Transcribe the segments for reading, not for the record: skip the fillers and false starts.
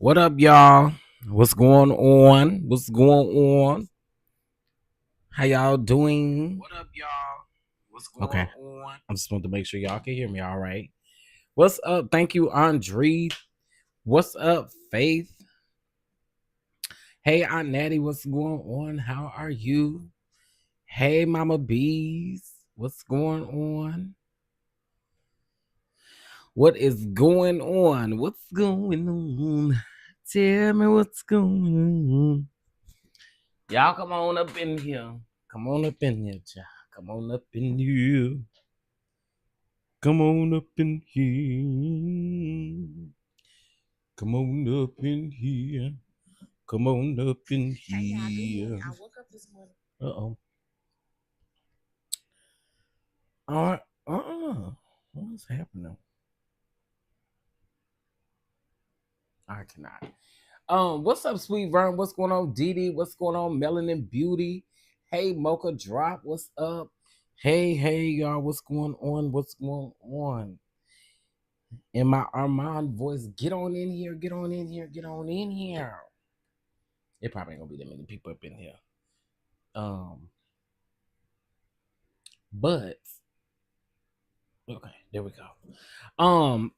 What up, y'all? What's going on? What's going on? How y'all doing? What up, y'all? What's going on? I just want to make sure y'all can hear me all right. What's up? Thank you, Andre. What's up, Faith? Hey, Aunt Natty, what's going on? How are you? Hey, Mama Bees, what's going on? What is going on? What's going on? Tell me what's going on. Y'all come on up in here. Come on up in here, child. Come on up in here. Come on up in here. Come on up in here. Come on up in here. I woke up this morning. Uh-oh. All right. What's happening? I cannot. What's up, Sweet Vern? What's going on, Dee Dee? What's going on, Melanin Beauty? Hey, Mocha Drop. What's up? Hey, y'all. What's going on? What's going on? In my Armand voice, get on in here. Get on in here. Get on in here. It probably ain't gonna be that many people up in here. But okay, there we go.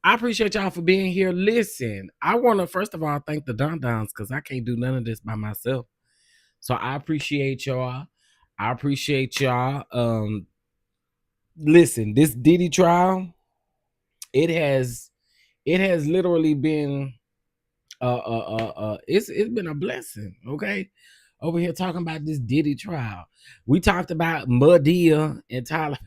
I appreciate y'all for being here. Listen, I want to first of all thank the DonDons because I can't do none of this by myself. So I appreciate y'all. I appreciate y'all. Listen, this Diddy trial, it has literally been it's been a blessing, okay? Over here talking about this Diddy trial. We talked about Madea and Tyler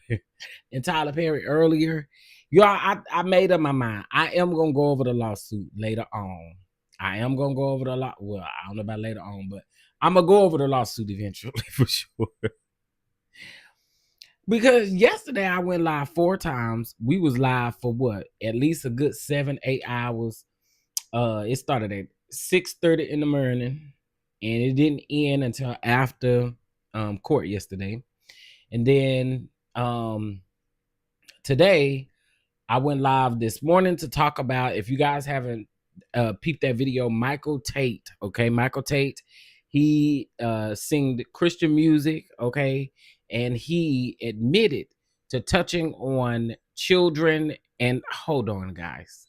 Perry earlier. Y'all, I made up my mind. I am gonna go over the lawsuit later on. I am gonna go over the law. Well, I don't know about later on, but I'm gonna go over the lawsuit eventually for sure. Because yesterday I went live 4 times. We was live for what? At least a good 7-8 hours. It started at 6:30 in the morning, and it didn't end until after court yesterday. And then today I went live this morning to talk about, if you guys haven't peeped that video, Michael Tate. Okay, Michael Tate, he sings Christian music, okay, and he admitted to touching on children. And hold on, guys.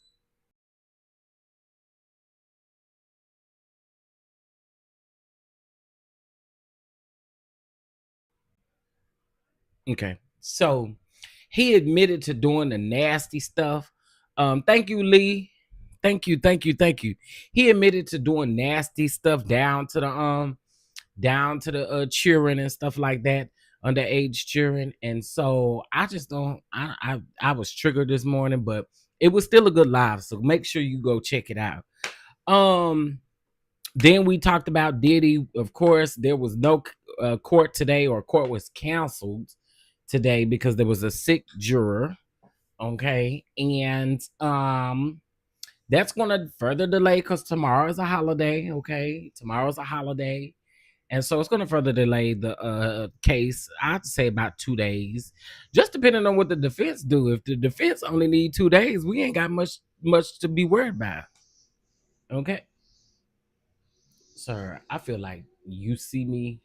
Okay, so he admitted to doing the nasty stuff. Thank you, Lee. Thank you. He admitted to doing nasty stuff down to the cheering and stuff like that, underage cheering. And so I just don't. I was triggered this morning, but it was still a good live. So make sure you go check it out. Then we talked about Diddy. Of course, there was no court today, or court was canceled today because there was a sick juror. Okay, and that's gonna further delay because tomorrow is a holiday. Okay, tomorrow's a holiday, and so it's gonna further delay the case. I'd say about 2 days, just depending on what the defense do. If the defense only need 2 days, we ain't got much to be worried about. Okay, sir, I feel like you see me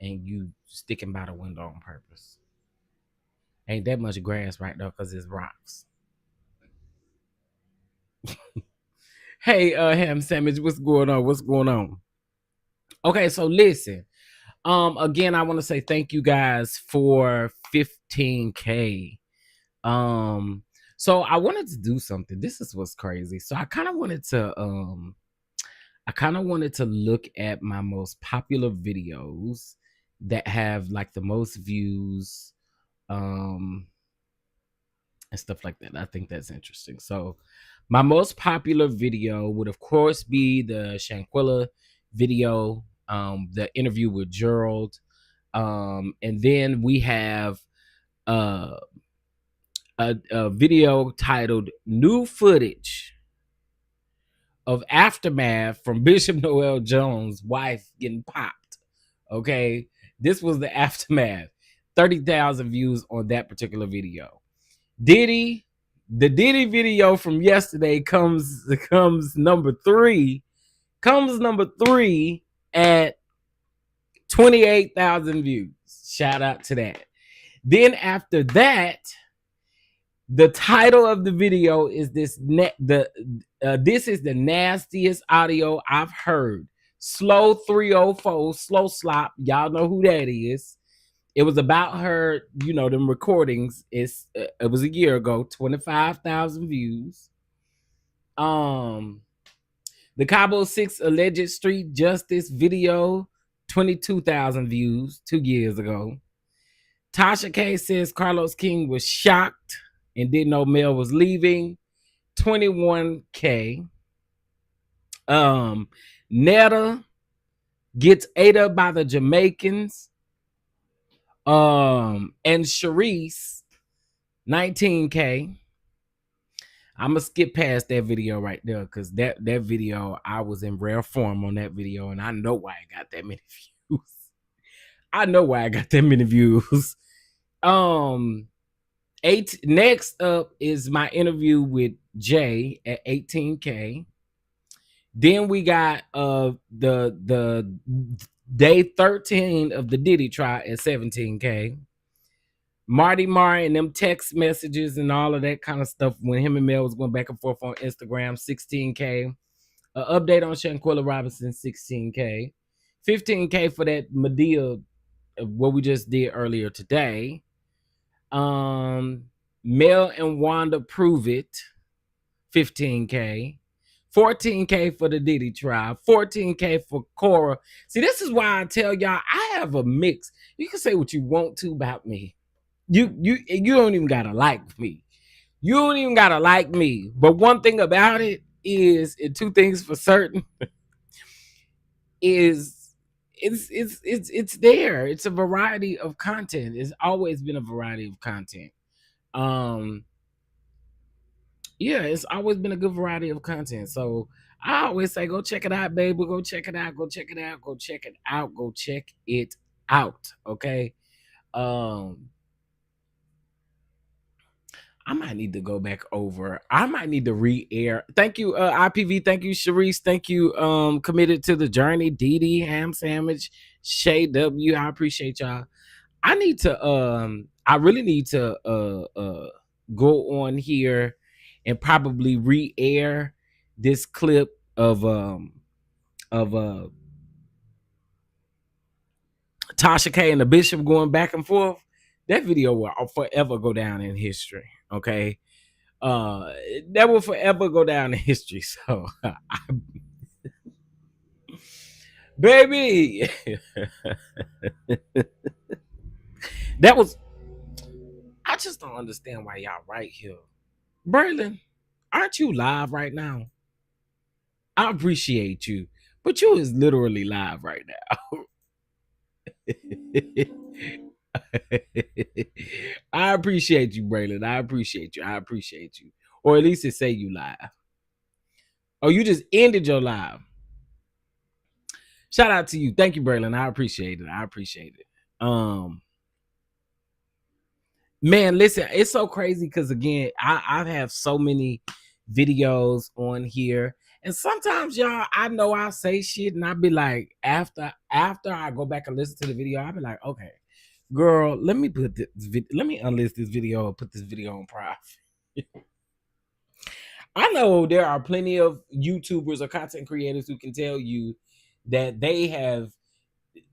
and you sticking by the window on purpose. Ain't that much grass right there because it's rocks. Hey, ham sandwich, what's going on? Okay, so listen. Again, I want to say thank you guys for 15K. So I wanted to do something. This is what's crazy. So I kind of wanted to look at my most popular videos that have like the most views, and stuff like that. I think that's interesting. So my most popular video would of course be the Shanquilla video, the interview with Gerald, and then we have a video titled "New Footage of Aftermath from Bishop Noel Jones' wife getting popped." Okay, this was the aftermath. 30,000 views on that particular video. The Diddy video from yesterday comes number 3 Comes number 3 at 28,000 views. Shout out to that. Then after that, the title of the video is this is the nastiest audio I've heard. Slow 304, slow slop. Y'all know who that is. It was about her, them recordings. It was a year ago, 25,000 views. The Cabo 6 alleged street justice video, 22,000 views 2 years ago. Tasha K says Carlos King was shocked and didn't know Mel was leaving, 21K. Netta gets ate up by the Jamaicans. And Sharice, 19K. I'm gonna skip past that video right there because that video, I was in rare form on that video, and I know why I got that many views. I know why I got that many views. Next up is my interview with Jay at 18K. Then we got the day 13 of the Diddy trial at 17K. Marty Marr and them text messages and all of that kind of stuff when him and Mel was going back and forth on Instagram, 16K. An update on Shanquella Robinson, 16K. 15K for that Medea, what we just did earlier today. Mel and Wanda Prove It, 15K. 14K for the Diddy trial. 14K for Cora. See, this is why I tell y'all I have a mix. You can say what you want to about me. You don't even gotta like me. You don't even gotta like me. But one thing about it is, and two things for certain, is it's there. It's a variety of content. It's always been a variety of content. Yeah, it's always been a good variety of content. So I always say, go check it out, baby. Go check it out. Go check it out. Go check it out. Go check it out. Okay. I might need to go back over. I might need to re-air. Thank you, IPV. Thank you, Sharice. Thank you, Committed to the Journey, DD, Ham Sandwich, Shay W. I appreciate y'all. I really need to go on here and probably re-air this clip of Tasha K and the Bishop going back and forth. That video will forever go down in history. Okay. That will forever go down in history. So baby. I just don't understand why y'all right here. Berlin, aren't you live right now? I appreciate you, but you is literally live right now. I appreciate you, Braylon. I appreciate you. Or at least it say you live. Oh, you just ended your live. Shout out to you. Thank you, Braylon. I appreciate it. Man, listen, it's so crazy because again, I have so many videos on here. And sometimes, y'all, I know I'll say shit and I'll be like, after I go back and listen to the video, I'll be like, okay, girl, let me unlist this video and put this video on private. I know there are plenty of YouTubers or content creators who can tell you that they have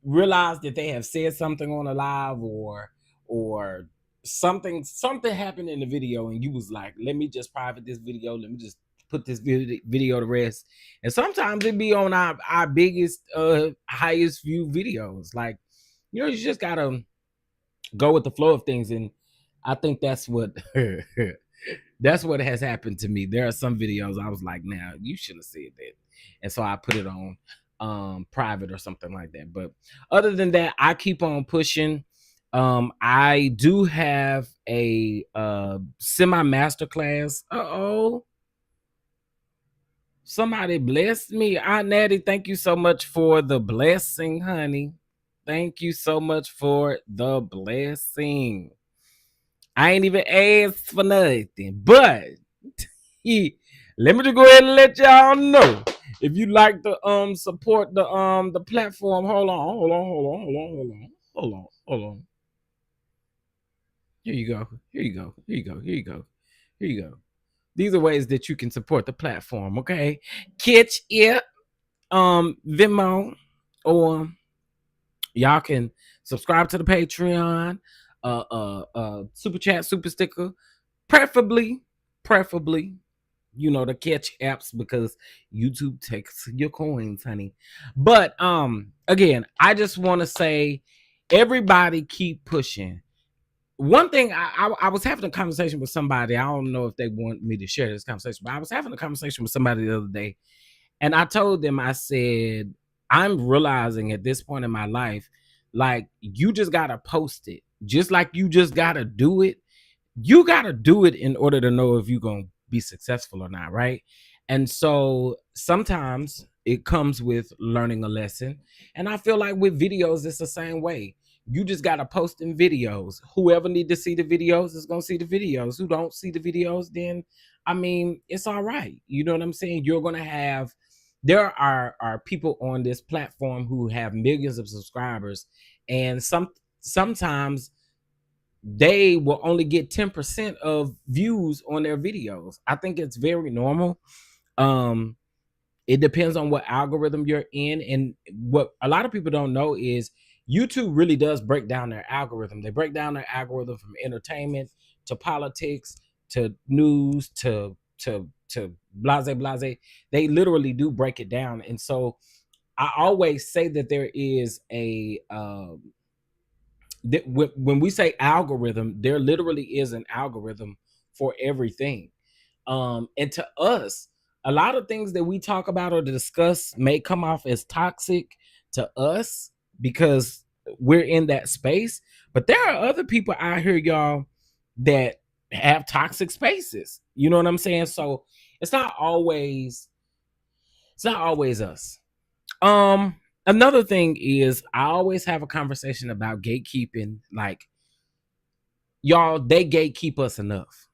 realized that they have said something on a live or something happened in the video and you was like, let me just private this video, let me just put this video to rest. And sometimes it be on our biggest highest view videos. Like, you just gotta go with the flow of things. And I think that's what that's what has happened to me. There are some videos I was like, now you shouldn't have said that, and so I put it on private or something like that. But other than that, I keep on pushing. I do have a semi masterclass. Somebody blessed me. Aunt Natty, thank you so much for the blessing, honey. Thank you so much for the blessing. I ain't even asked for nothing, but let me just go ahead and let y'all know If you like to support the platform, hold on. Here you go. Here you go. Here you go. Here you go. Here you go. These are ways that you can support the platform. Okay, catch it, Venmo, or y'all can subscribe to the Patreon, super chat, super sticker, preferably, you know, the catch apps because YouTube takes your coins, honey. But again, I just want to say, everybody keep pushing. One thing I was having a conversation with somebody. I don't know if they want me to share this conversation, but I was having a conversation with somebody the other day, and I told them, I said, I'm realizing at this point in my life, like, you just gotta post it, just like you just gotta do it. You gotta do it in order to know if you're gonna be successful or not, right? And so sometimes it comes with learning a lesson. And I feel like with videos, it's the same way. You just gotta post in videos. Whoever need to see the videos is gonna see the videos. Who don't see the videos, then I mean, it's all right. You know what I'm saying? You're gonna have, there are people on this platform who have millions of subscribers, and sometimes they will only get 10% of views on their videos. I think it's very normal. Um, it depends on what algorithm you're in. And what a lot of people don't know is YouTube really does break down their algorithm. They break down their algorithm from entertainment to politics to news to blase. They literally do break it down. And so I always say that there is a when we say algorithm, there literally is an algorithm for everything. And to us, a lot of things that we talk about or discuss may come off as toxic to us because we're in that space. But there are other people out here, y'all, that have toxic spaces. You know what I'm saying? So it's not always us. Another thing is, I always have a conversation about gatekeeping. Like, y'all, they gatekeep us enough.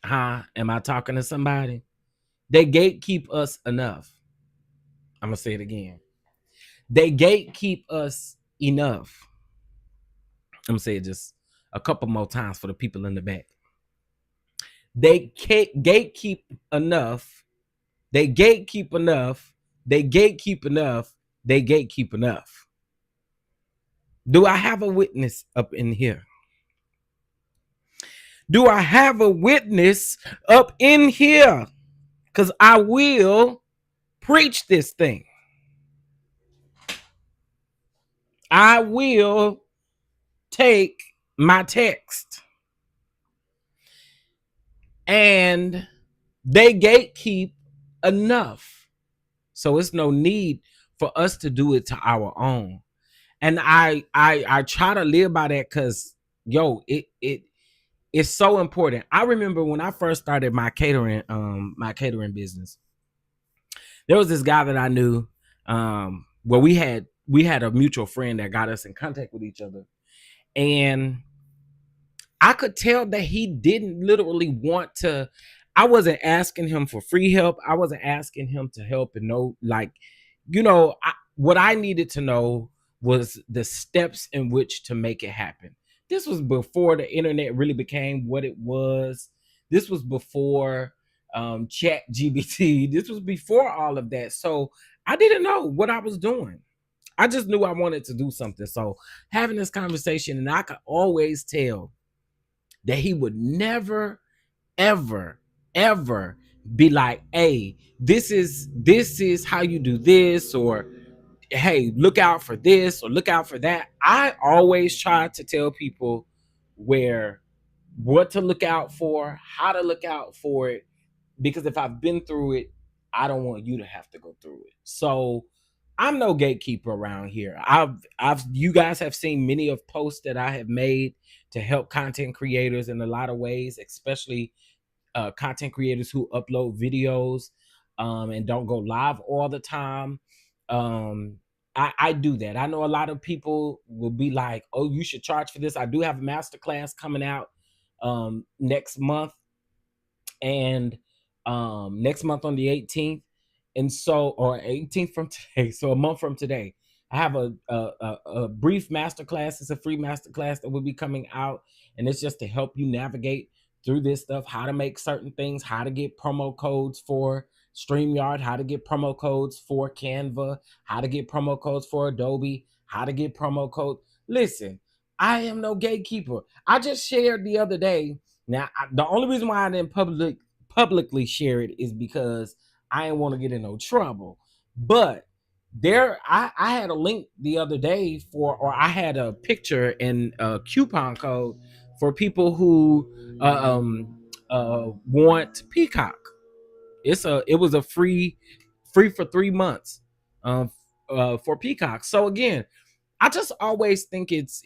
Huh? Am I talking to somebody? They gatekeep us enough. I'm gonna say it again. They gatekeep us enough. I'm gonna say it just a couple more times for the people in the back. They gatekeep enough. They gatekeep enough. They gatekeep enough. They gatekeep enough. Do I have a witness up in here? Do I have a witness up in here? Because I will preach this thing. I will take my text. And they gatekeep enough. So it's no need for us to do it to our own. And I try to live by that because, yo, it's so important. I remember when I first started my catering business, there was this guy that I knew. Well, we had a mutual friend that got us in contact with each other, and I could tell that he didn't literally want to. I wasn't asking him for free help. I wasn't asking him to help and know, like, you know, what I needed to know was the steps in which to make it happen. This was before the internet really became what it was. This was before chat GBT. This was before all of that. So I didn't know what I was doing. I just knew I wanted to do something. So having this conversation, and I could always tell that he would never, ever, ever be like, hey, this is how you do this, or hey, look out for this or look out for that. I always try to tell people what to look out for, how to look out for it, because if I've been through it, I don't want you to have to go through it. So I'm no gatekeeper around here. You guys have seen many of posts that I have made to help content creators in a lot of ways, especially content creators who upload videos and don't go live all the time. I do that. I know a lot of people will be like, oh, you should charge for this. I do have a masterclass coming out next month, and next month on the 18th, and so or 18th from today, so a month from today, I have a brief masterclass. It's a free masterclass that will be coming out, and it's just to help you navigate through this stuff, how to make certain things, how to get promo codes for StreamYard, how to get promo codes for Canva, how to get promo codes for Adobe, how to get promo code. Listen, I am no gatekeeper. I just shared the other day. Now, the only reason why I didn't publicly share it is because I didn't want to get in no trouble. But I had a link the other day for, or I had a picture and a coupon code for people who want Peacock. It was a free for 3 months for Peacock. So again, I just always think it's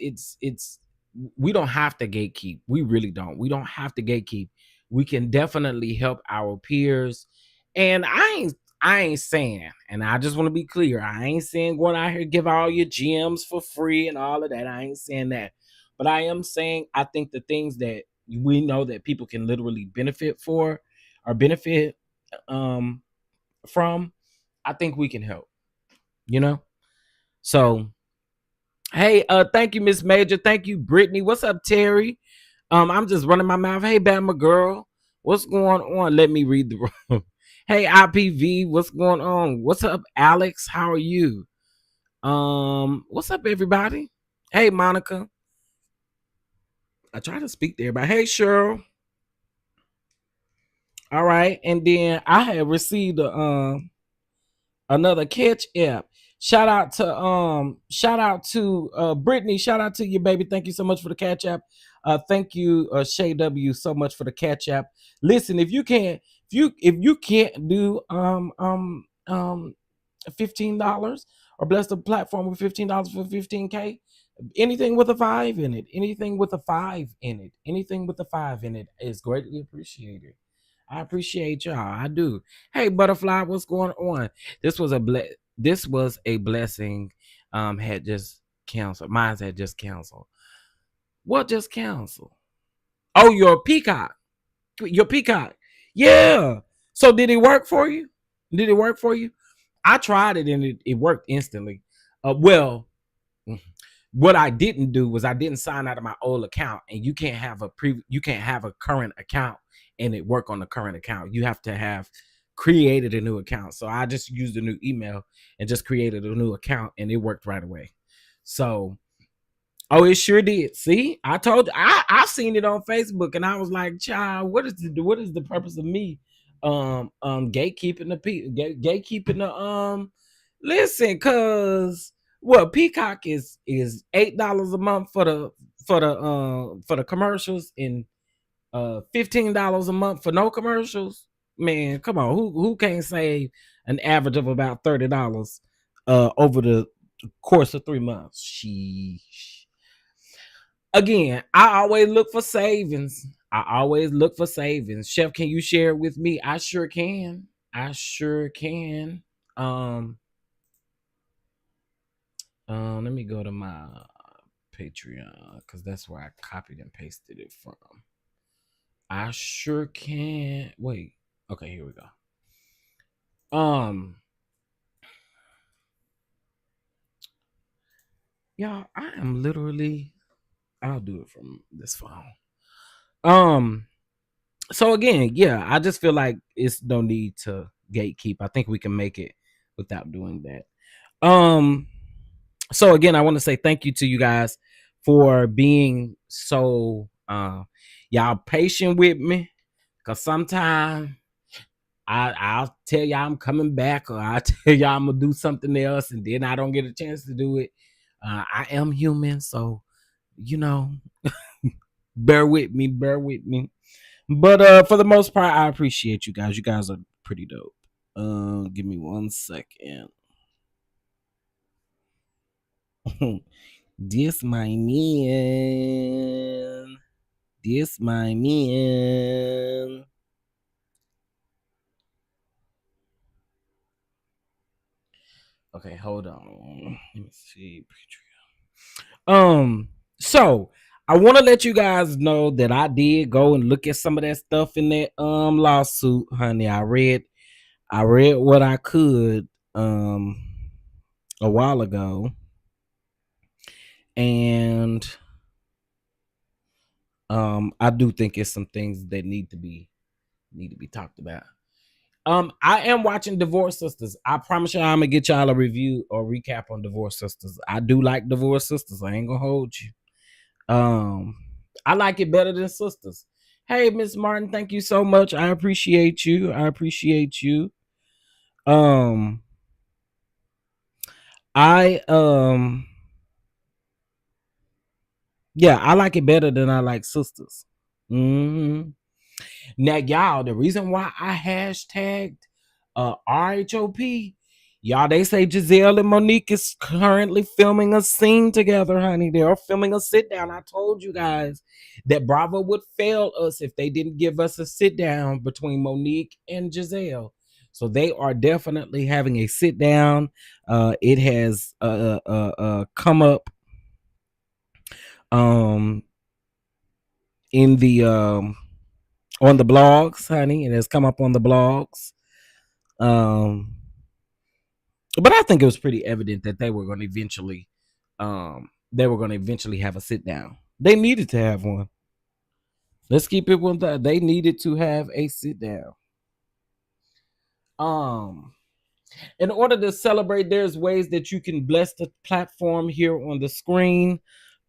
we don't have to gatekeep. We really don't. We don't have to gatekeep. We can definitely help our peers. And I ain't saying, and I just want to be clear, I ain't saying going out here give all your gems for free and all of that. I ain't saying that. But I am saying I think the things that we know that people can literally benefit for or benefit um from, I think we can help, you know? So hey, thank you, Miss Major. Thank you, Brittany. What's up, Terry? I'm just running my mouth. Hey, Bama girl, what's going on? Let me read the room. Hey, IPV, what's going on? What's up, Alex? How are you? What's up, everybody? Hey, Monica. I try to speak to everybody. Hey, Cheryl. All right, and then I have received another catch app. Shout out to Brittany. Shout out to you, baby. Thank you so much for the catch app. Thank you, Shay W, so much for the catch app. Listen, if you can't do $15 or bless the platform with $15 for 15K, anything with a five in it, anything with a five in it, anything with a five in it is greatly appreciated. I appreciate y'all. I do. Hey, Butterfly, what's going on? This was a blessing. Had just canceled. Mine had just canceled. What just canceled? Oh, your Peacock. Your Peacock. Yeah. So did it work for you? Did it work for you? I tried it and it worked instantly. Well, what I didn't do was I didn't sign out of my old account, and you can't have a current account and it work on the current account. You have to have created a new account. So I just used a new email and just created a new account, and it worked right away. So oh, it sure did. See, I told you, I seen it on Facebook, and I was like, child, what is the purpose of me gatekeeping the gatekeeping the listen, cause what Peacock is $8 a month for the commercials, and $15 a month for no commercials. Man, come on, who can't save an average of about $30 over the course of 3 months? Again, I always look for savings. Chef, can you share it with me? I sure can. Let me go to my Patreon, because that's where I copied and pasted it from. I sure can. Wait. Okay, here we go. Y'all, I am literally, I'll do it from this phone. So again, yeah, I just feel like it's no need to gatekeep. I think we can make it without doing that. So again, I want to say thank you to you guys for being so y'all patient with me, because sometimes I'll tell y'all I'm coming back, or I'll tell y'all I'm gonna do something else, and then I don't get a chance to do it. I am human, so bear with me. But for the most part, I appreciate you guys. You guys are pretty dope. Give me 1 second. This my man. Okay, hold on. Let me see. So I want to let you guys know that I did go and look at some of that stuff in that lawsuit, honey. I read what I could a while ago, and I do think it's some things that need to be talked about. I am watching Divorce Sisters. I promise you, I'm gonna get y'all a review or recap on Divorce Sisters. I do like Divorce Sisters. I ain't gonna hold you. I like it better than Sisters. Hey, Miss Martin, thank you so much. I appreciate you. Um, I yeah, I like it better than I like Sisters. Now, y'all, the reason why I hashtagged RHOP, y'all, they say Giselle and Monique is currently filming a scene together, honey. They're filming a sit down. I told you guys that Bravo would fail us if they didn't give us a sit down between Monique and Giselle. So they are definitely having a sit down. It has come up in the on the blogs, honey. It has come up on the blogs. But I think it was pretty evident that they were going to eventually have a sit down. They needed to have one. Let's keep it one that they needed to have a sit down. In order to celebrate, there's ways that you can bless the platform here on the screen.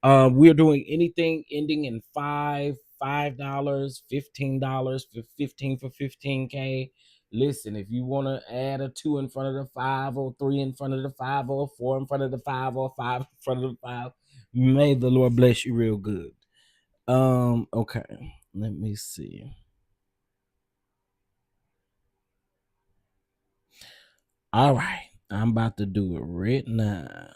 We're doing anything ending in $5, $15 for 15K. Listen, if you want to add a 2 in front of the 5, or 3 in front of the 5, or 4 in front of the 5, or 5 in front of the 5, may the Lord bless you real good. Okay, let me see. All right, I'm about to do it right now.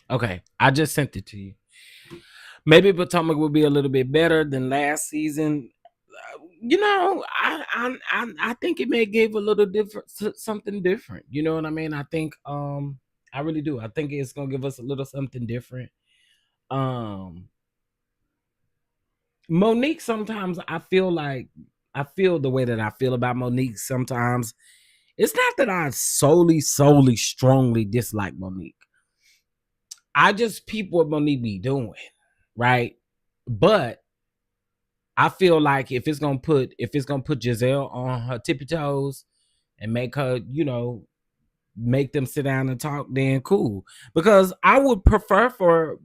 Okay, I just sent it to you. Maybe Potomac will be a little bit better than last season. You know, I think it may give a little different, something different. You know what I mean? I think I really do. I think it's gonna give us a little something different. Monique, sometimes I feel the way that I feel about Monique. Sometimes it's not that I solely, strongly dislike Monique. I just peep what Monique be doing, right? But I feel like if it's gonna put Giselle on her tippy toes and make her, make them sit down and talk, then cool. Because I would prefer for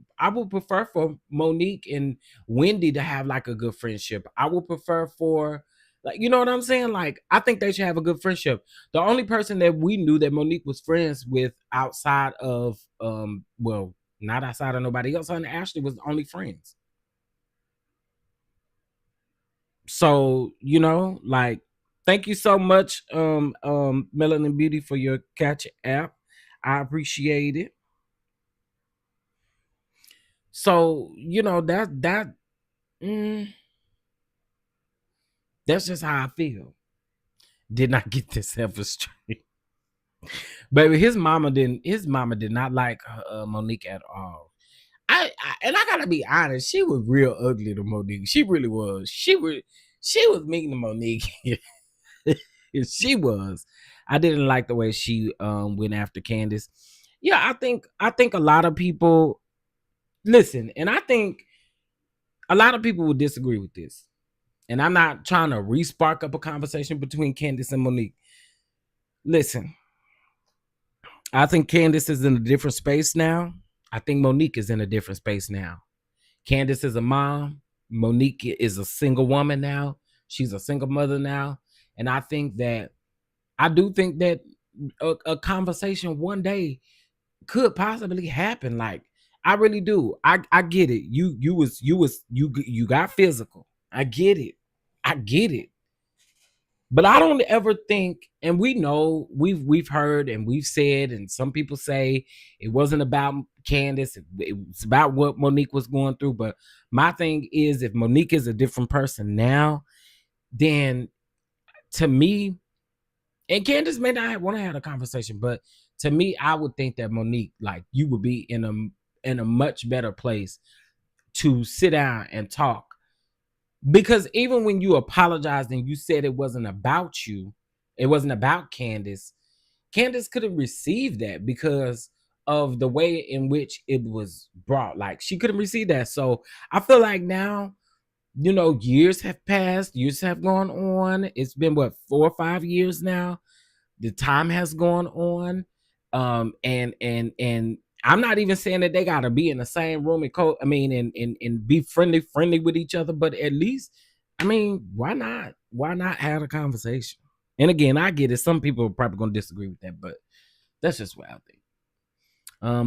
Monique and Wendy to have like a good friendship. I would prefer for, like, you know what I'm saying? Like, I think they should have a good friendship. The only person that we knew that Monique was friends with outside of well, not outside of nobody else, and Ashley was only friends. So, like, thank you so much, Melanin Beauty, for your catch app. I appreciate it. So, that's just how I feel. Did not get this ever straight. Baby, his mama did not like Monique at all. I gotta be honest, she was real ugly to Monique. She really was. She was mean to Monique. She was. I didn't like the way she went after Candace. Yeah, I think a lot of people listen, and I think a lot of people would disagree with this. And I'm not trying to re-spark up a conversation between Candace and Monique. Listen, I think Candace is in a different space now. I think Monique is in a different space now. Candace is a mom. Monique is a single woman now. She's a single mother now. And I do think that a conversation one day could possibly happen. Like, I really do. I get it. You got physical. I get it. But I don't ever think, and we know we've heard and we've said, and some people say it wasn't about Candace, it was about what Monique was going through. But my thing is, if Monique is a different person now, then to me, and Candace may not want to have a conversation, but to me, I would think that Monique, like, you would be in a much better place to sit down and talk. Because even when you apologized and you said it wasn't about you, it wasn't about Candace, Candace could have received that because of the way in which it was brought. Like, she couldn't receive that. So I feel like now, years have passed, years have gone on. It's been what, 4 or 5 years now. The time has gone on. And I'm not even saying that they gotta be in the same room and and be friendly with each other, but at least, why not? Why not have a conversation? And again, I get it. Some people are probably gonna disagree with that, but that's just what I think.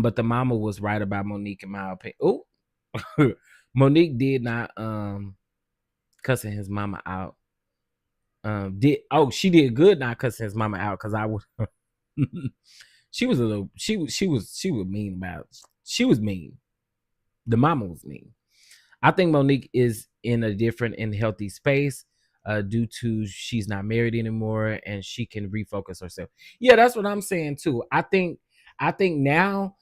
But the mama was right about Monique in my opinion. Oh, Monique did not cussing his mama out. She did good not cussing his mama out, because I would she was a little she was mean about it. She was mean. The mama was mean. I think Monique is in a different and healthy space due to she's not married anymore and she can refocus herself. Yeah, that's what I'm saying too. I think now,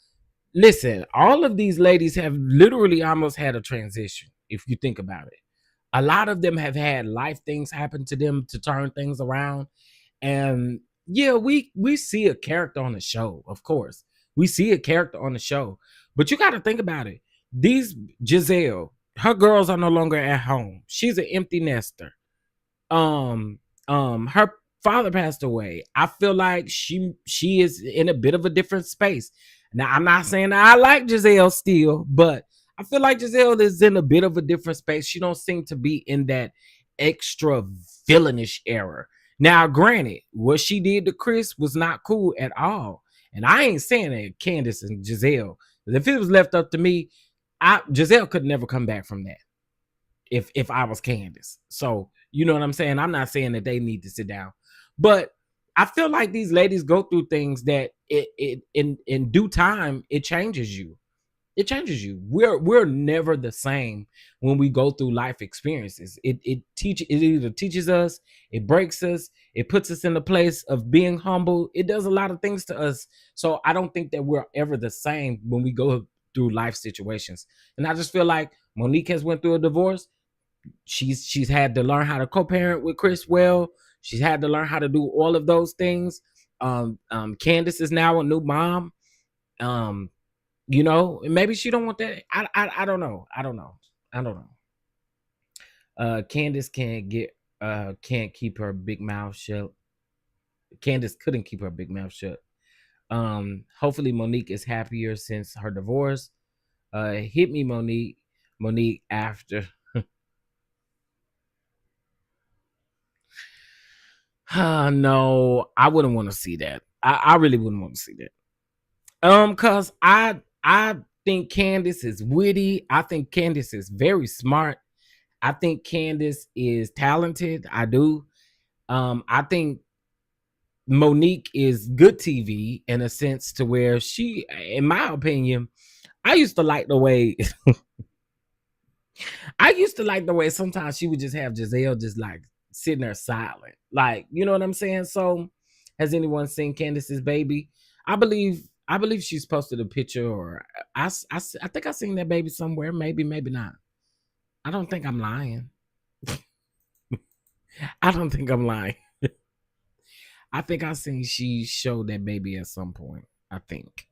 listen, all of these ladies have literally almost had a transition, if you think about it. A lot of them have had life things happen to them to turn things around. And yeah, we see a character on the show, of course. We see a character on the show. But you got to think about it. These Giselle, her girls are no longer at home. She's an empty nester. Her father passed away. I feel like she is in a bit of a different space. Now, I'm not saying that I like Giselle still, but I feel like Giselle is in a bit of a different space. She don't seem to be in that extra villainish era. Now, granted, what she did to Chris was not cool at all. And I ain't saying that Candace and Giselle. If it was left up to me, Giselle could never come back from that if I was Candace. So, you know what I'm saying? I'm not saying that they need to sit down. But I feel like these ladies go through things that it in due time, it changes you. It changes you. We're never the same when we go through life experiences. It either teaches us, it breaks us, it puts us in the place of being humble. It does a lot of things to us. So I don't think that we're ever the same when we go through life situations. And I just feel like Monique has went through a divorce. She's had to learn how to co-parent with Chris well. She's had to learn how to do all of those things. Candace is now a new mom. Maybe she don't want that. I don't know. Candace can't keep her big mouth shut. Candace couldn't keep her big mouth shut. Hopefully Monique is happier since her divorce. Hit me, Monique after. No, I wouldn't want to see that. I really wouldn't want to see that. Cause I think Candace is witty. I think Candace is very smart. I think Candace is talented. I do. I think Monique is good TV in a sense to where she, in my opinion, I used to like the way sometimes she would just have Giselle just like sitting there silent. Like, you know what I'm saying? So has anyone seen Candace's baby? I believe she's posted a picture, or I think I seen that baby somewhere. Maybe, maybe not. I don't think I'm lying. I don't think I'm lying. I think I seen she showed that baby at some point. I think.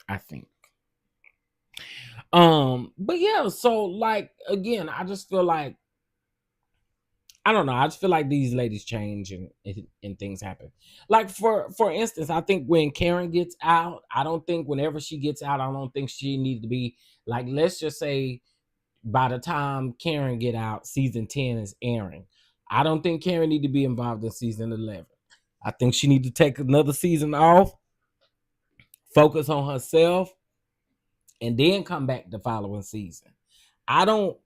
I think. But yeah, so like again, I just feel like I don't know. I just feel like these ladies change and things happen. Like for instance, I think when Karen gets out, I don't think whenever she gets out, I don't think she needs to be like, let's just say by the time Karen get out, season 10 is airing. I don't think Karen need to be involved in season 11. I think she need to take another season off, focus on herself, and then come back the following season. I don't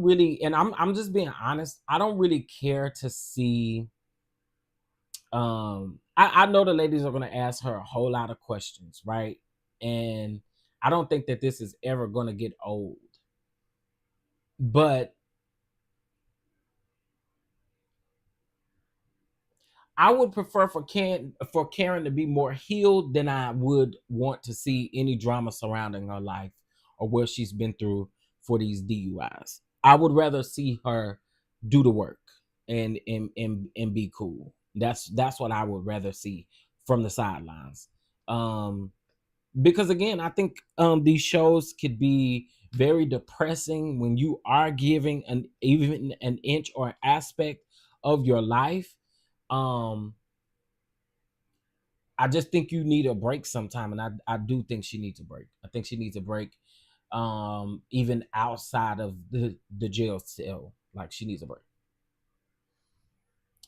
really, and I'm just being honest, I don't really care to see I know the ladies are gonna ask her a whole lot of questions, right? And I don't think that this is ever gonna get old. But I would prefer for Karen to be more healed than I would want to see any drama surrounding her life or what she's been through for these DUIs. I would rather see her do the work and be cool. That's what I would rather see from the sidelines. Because again, I think these shows could be very depressing when you are giving even an inch or aspect of your life. I just think you need a break sometime, and I do think she needs a break. I think she needs a break, even outside of the jail cell. Like, she needs a break.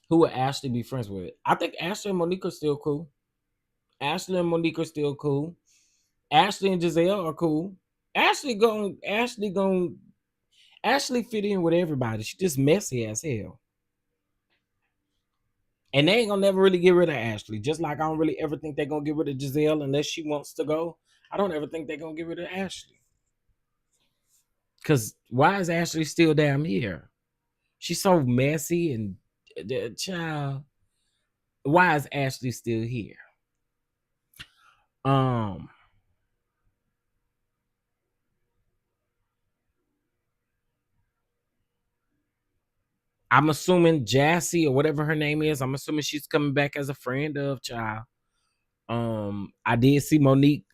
Who would Ashley be friends with? I think Ashley and Monique are still cool. Ashley and Monique are still cool. Ashley and Giselle are cool. Ashley fit in with everybody. She's just messy as hell. And they ain't gonna never really get rid of Ashley. Just like I don't really ever think they're gonna get rid of Giselle unless she wants to go. I don't ever think they're gonna get rid of Ashley. Cause why is Ashley still down here? She's so messy and child. Why is Ashley still here? I'm assuming Jassy or whatever her name is. I'm assuming she's coming back as a friend of child. I did see Monique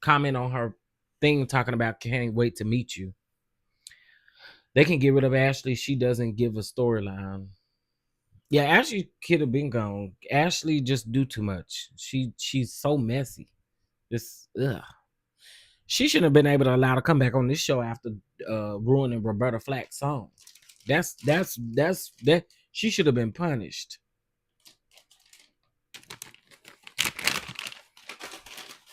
comment on her thing talking about can't wait to meet you. They can get rid of Ashley. She doesn't give a storyline. Yeah, Ashley could have been gone. Ashley just do too much. She's so messy. Just ugh. She shouldn't have been able to allow to come back on this show after ruining Roberta Flack's song. That she should have been punished.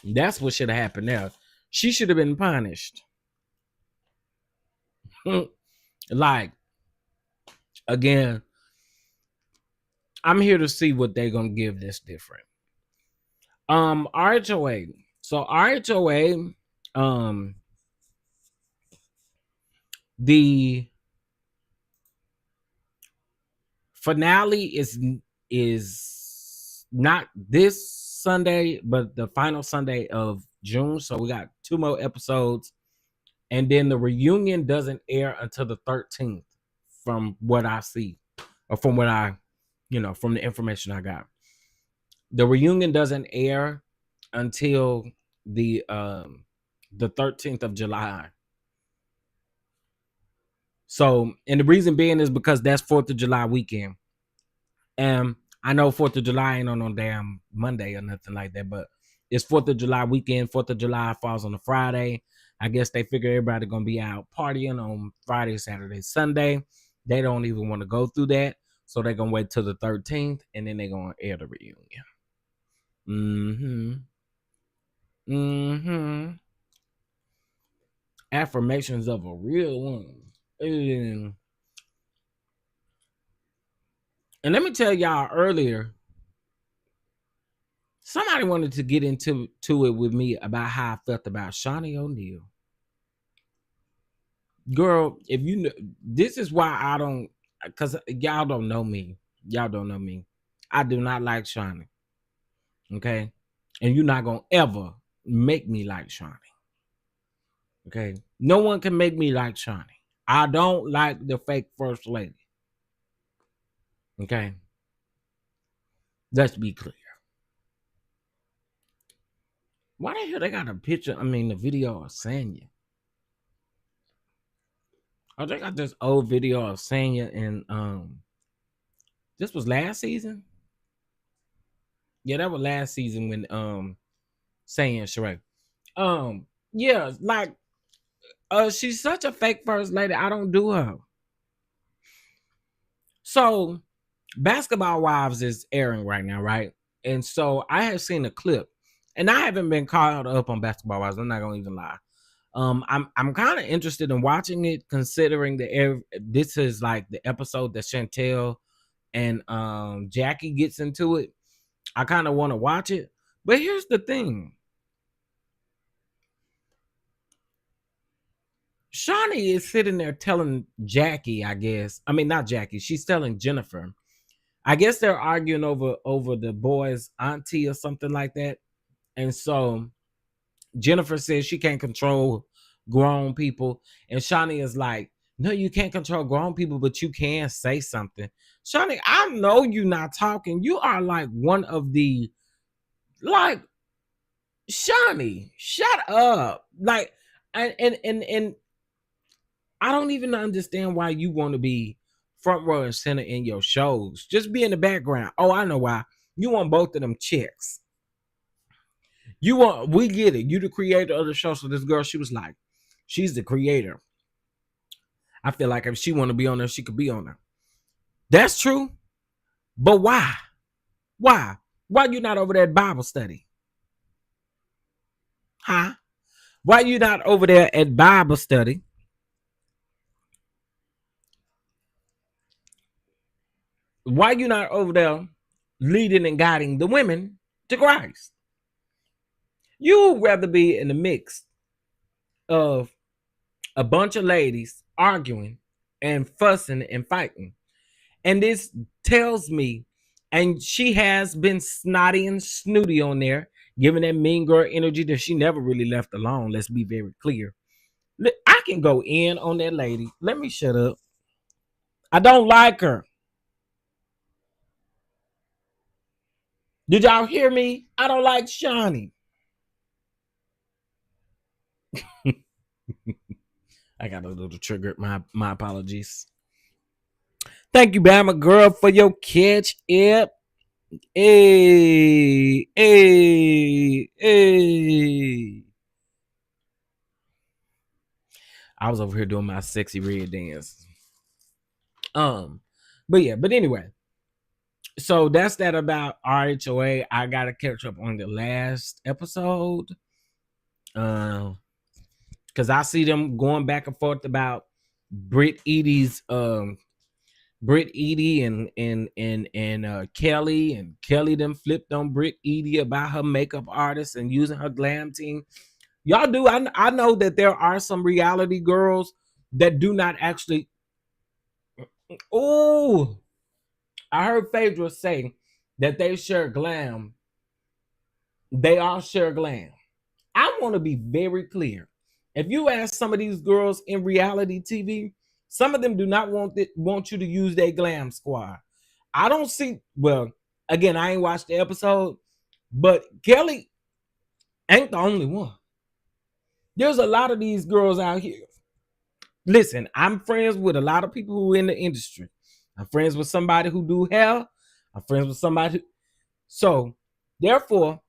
That's what should have happened there. She should have been punished. Like, again, I'm here to see what they're gonna give this different. RHOA. So RHOA, the finale is not this Sunday, but the final Sunday of June. So we got 2 more episodes, and then the reunion doesn't air until the 13th, from what I see, or from what I, from the information I got. The reunion doesn't air until the 13th of July. So, and the reason being is because that's 4th of July weekend. And I know 4th of July ain't on no damn Monday or nothing like that, but it's 4th of July weekend. 4th of July falls on a Friday. I guess they figure everybody gonna be out partying on Friday, Saturday, Sunday. They don't even want to go through that. So they're gonna wait till the 13th, and then they're gonna air the reunion. Affirmations of a real one. And let me tell y'all earlier, somebody wanted to get into it with me about how I felt about Shaunie O'Neal. Girl, if you know, this is why I don't, because y'all don't know me. Y'all don't know me. I do not like Shaunie. Okay? And you're not going to ever make me like Shaunie. Okay? No one can make me like Shaunie. I don't like the fake first lady. Okay? Let's be clear. Why the hell they got a picture, the video of Sanya? Oh, they got this old video of Sanya, and this was last season? Yeah, that was last season when Sanya and Shrek. Yeah, like she's such a fake first lady. I don't do her. So Basketball Wives is airing right now, right? And so I have seen a clip, and I haven't been caught up on Basketball Wives. I'm not gonna even lie. I'm kind of interested in watching it, considering this is like the episode that Chantel and Jackie gets into it, I kind of want to watch it. But here's the thing. Shawnee is sitting there telling Jackie, I guess. I mean, not Jackie. She's telling Jennifer. I guess they're arguing over the boy's auntie or something like that. And so Jennifer says she can't control grown people. And Shawnee is like, no, you can't control grown people, but you can say something. Shawnee, I know you're not talking. You are like one of the, like, Shawnee, shut up. Like, and I don't even understand why you want to be front row and center in your shows. Just be in the background. Oh, I know why. You want both of them chicks. We get it. You the creator of the show. So this girl, she was like, she's the creator. I feel like if she want to be on there, she could be on there. That's true. But why? Why? Why you not over there at Bible study? Huh? Why you not over there at Bible study? Why you not over there leading and guiding the women to Christ? You would rather be in the mix of a bunch of ladies arguing and fussing and fighting. And this tells me, and she has been snotty and snooty on there, giving that mean girl energy that she never really left alone. Let's be very clear. I can go in on that lady. Let me shut up. I don't like her. Did y'all hear me? I don't like Shawnee. I got a little triggered. My apologies. Thank you, Bama girl, for your catch up. Hey, hey, hey. I was over here doing my sexy red dance. But anyway. So that's that about RHOA. I gotta catch up on the last episode. Because I see them going back and forth about Britt Edie's Britt Edie and Kelly, and Kelly them flipped on Britt Edie about her makeup artist and using her glam team. Y'all do. I know that there are some reality girls that do not actually. Oh, I heard Phaedra say that they share glam. They all share glam. I want to be very clear. If you ask some of these girls in reality TV, some of them do not want you to use their glam squad. I don't see. Well, again, I ain't watched the episode, but Kelly ain't the only one. There's a lot of these girls out here. Listen, I'm friends with a lot of people who are in the industry. I'm friends with somebody who do hair. I'm friends with somebody who, so therefore,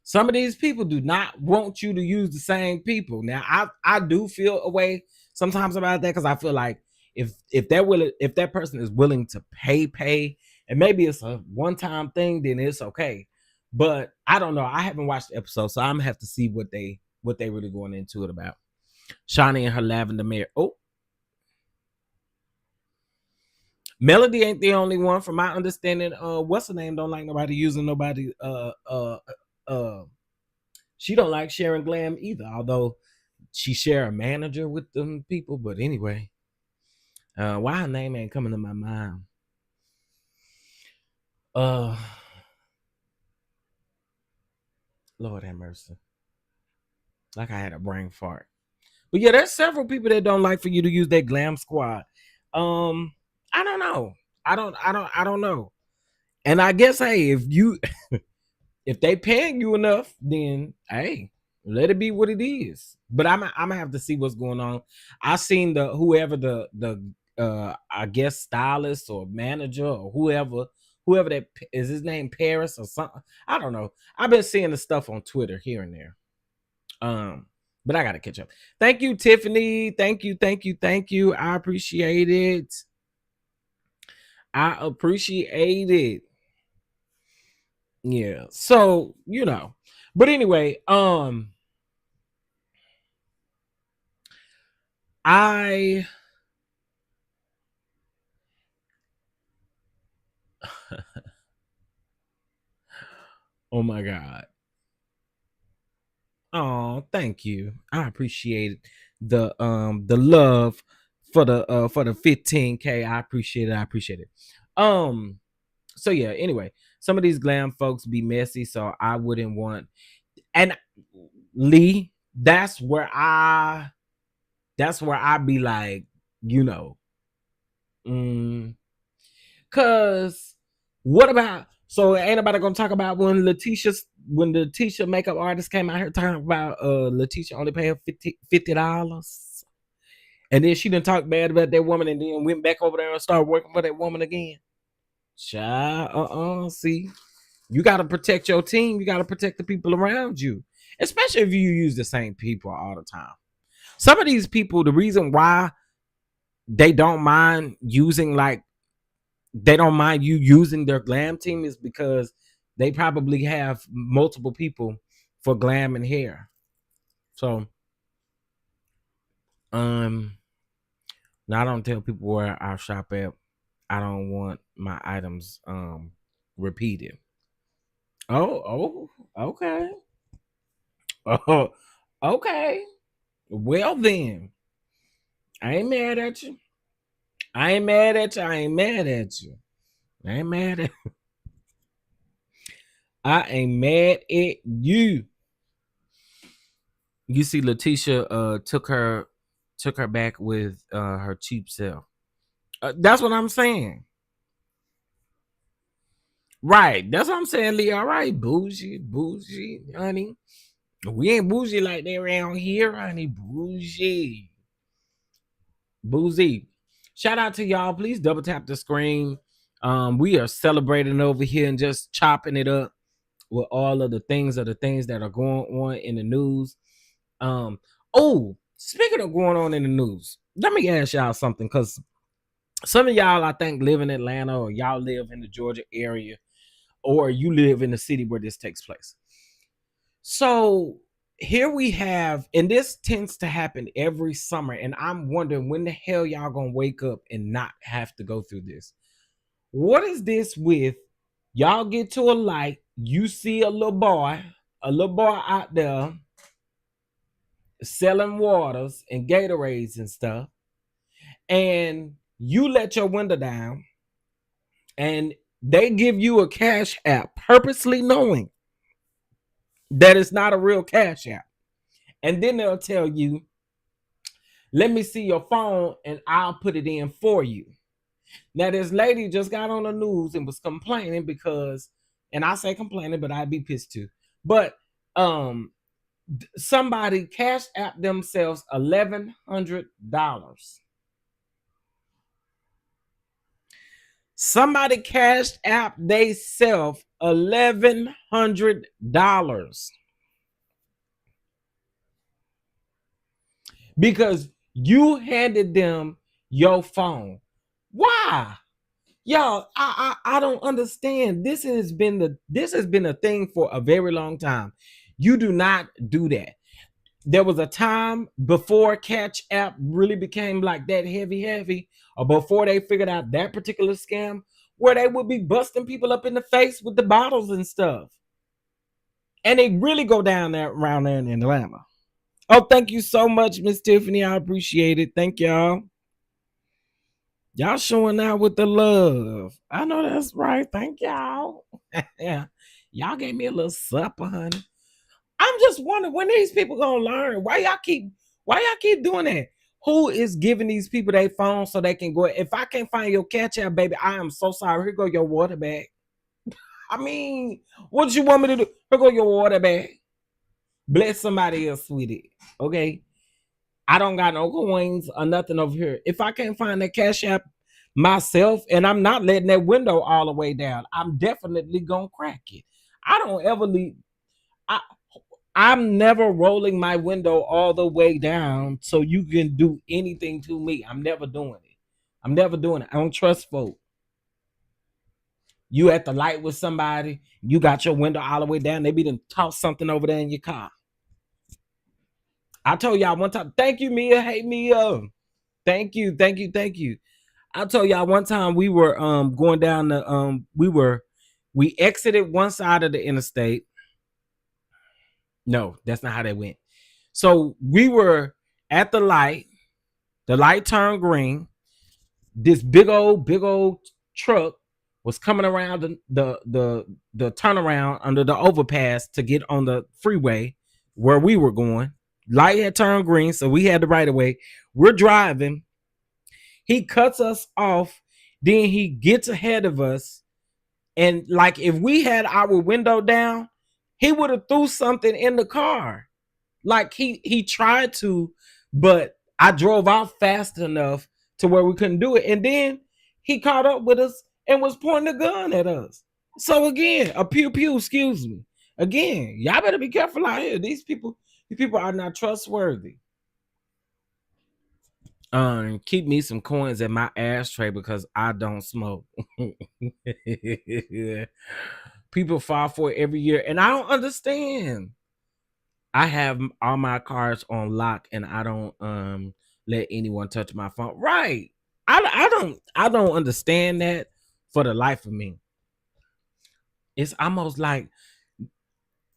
some of these people do not want you to use the same people. Now, I do feel a way sometimes about that, because I feel like if that person is willing to pay, and maybe it's a one-time thing, then it's okay. But I don't know. I haven't watched the episode, so I'm gonna have to see what they really going into it about. Shawnee and her lavender mare. Oh, Melody ain't the only one. From my understanding, what's her name? Don't like nobody using nobody. She don't like sharing glam either. Although she share a manager with them people. But anyway, why her name ain't coming to my mind? Lord have mercy. Like I had a brain fart. But yeah, there's several people that don't like for you to use that glam squad. I don't know. I don't know. And I guess, hey, if they paying you enough, then hey, let it be what it is. But I'm gonna have to see what's going on. I seen whoever the I guess stylist or manager or whoever that is, his name Paris or something. I don't know. I've been seeing the stuff on Twitter here and there. But I gotta catch up. Thank you, Tiffany. Thank you. I appreciate it. Yeah. So, But anyway, I, Oh my God. Oh, thank you. I appreciate the love for the 15K. I appreciate it. I appreciate it. So yeah, anyway, some of these glam folks be messy, so I wouldn't want. And Lee, that's where I be like, you know, mm, cause what about, so ain't nobody gonna talk about when the Letitia makeup artist came out here talking about Letitia only pay her $50, and then she didn't talk bad about that woman and then went back over there and started working for that woman again. Child, see, you gotta protect your team, you gotta protect the people around you, especially if you use the same people all the time. Some of these people, the reason why they don't mind using like they don't mind you using their glam team is because they probably have multiple people for glam and hair. So now I don't tell people where I shop at. I don't want my items repeated. Okay. Oh, okay. Well then, I ain't mad at you. I ain't mad at you. I ain't mad at you. I ain't mad at I ain't mad at you. You see, Letitia took her back with her cheap self. That's what I'm saying. Right. That's what I'm saying, Lee. All right, bougie, honey. We ain't bougie like they around here, honey. Bougie. Shout out to y'all. Please double tap the screen. We are celebrating over here and just chopping it up with all of the things that are going on in the news. Speaking of going on in the news, let me ask y'all something, because some of y'all, I think, live in Atlanta, or y'all live in the Georgia area, or you live in the city where this takes place. So here we have, and this tends to happen every summer, and I'm wondering when the hell y'all gonna wake up and not have to go through this. What is this with y'all get to a light, you see a little boy out there selling waters and Gatorades and stuff, and you let your window down and they give you a cash app, purposely knowing that it's not a real cash app. And then they'll tell you, let me see your phone and I'll put it in for you. Now, this lady just got on the news and was complaining because, and I say complaining, but I'd be pissed too. But somebody cash app themselves $1,100. Somebody cashed app they self $1,100 because you handed them your phone. Why? Y'all, I don't understand. This has been a thing for a very long time. You do not do that. There was a time before Catch App really became like that heavy, or before they figured out that particular scam, where they would be busting people up in the face with the bottles and stuff. And they really go down there around there in Atlanta. Oh, thank you so much, Miss Tiffany. I appreciate it. Thank y'all. Y'all showing out with the love. I know that's right. Thank y'all. Yeah. Y'all gave me a little supper, honey. I'm just wondering when these people gonna learn. Why y'all keep doing that? Who is giving these people their phone so they can go? If I can't find your catch app, baby, I am so sorry. Here go your water bag. I mean, what you want me to do? Here go your water bag. Bless somebody else with it. Okay. I don't got no coins or nothing over here. If I can't find that cash app myself, and I'm not letting that window all the way down, I'm definitely gonna crack it. I don't ever leave. I'm never rolling my window all the way down so you can do anything to me. I'm never doing it. I don't trust folk. You at the light with somebody, you got your window all the way down. They be done toss something over there in your car. I told y'all one time, thank you, Mia. Hey, Mia. Thank you. I told y'all one time we were going down the we were We exited one side of the interstate. No, that's not how that went. So we were at the light. The light turned green. This big old truck was coming around the turnaround under the overpass to get on the freeway where we were going. Light had turned green, so we had the right of way. We're driving. He cuts us off. Then he gets ahead of us. And like if we had our window down, he would have threw something in the car. Like he tried to, but I drove out fast enough to where we couldn't do it. And then he caught up with us and was pointing a gun at us. So again, a pew pew, excuse me. Again, y'all better be careful out here. These people are not trustworthy. Keep me some coins in my ashtray because I don't smoke. People fall for it every year, and I don't understand. I have all my cards on lock, and I don't let anyone touch my phone. Right? I don't understand that for the life of me. It's almost like,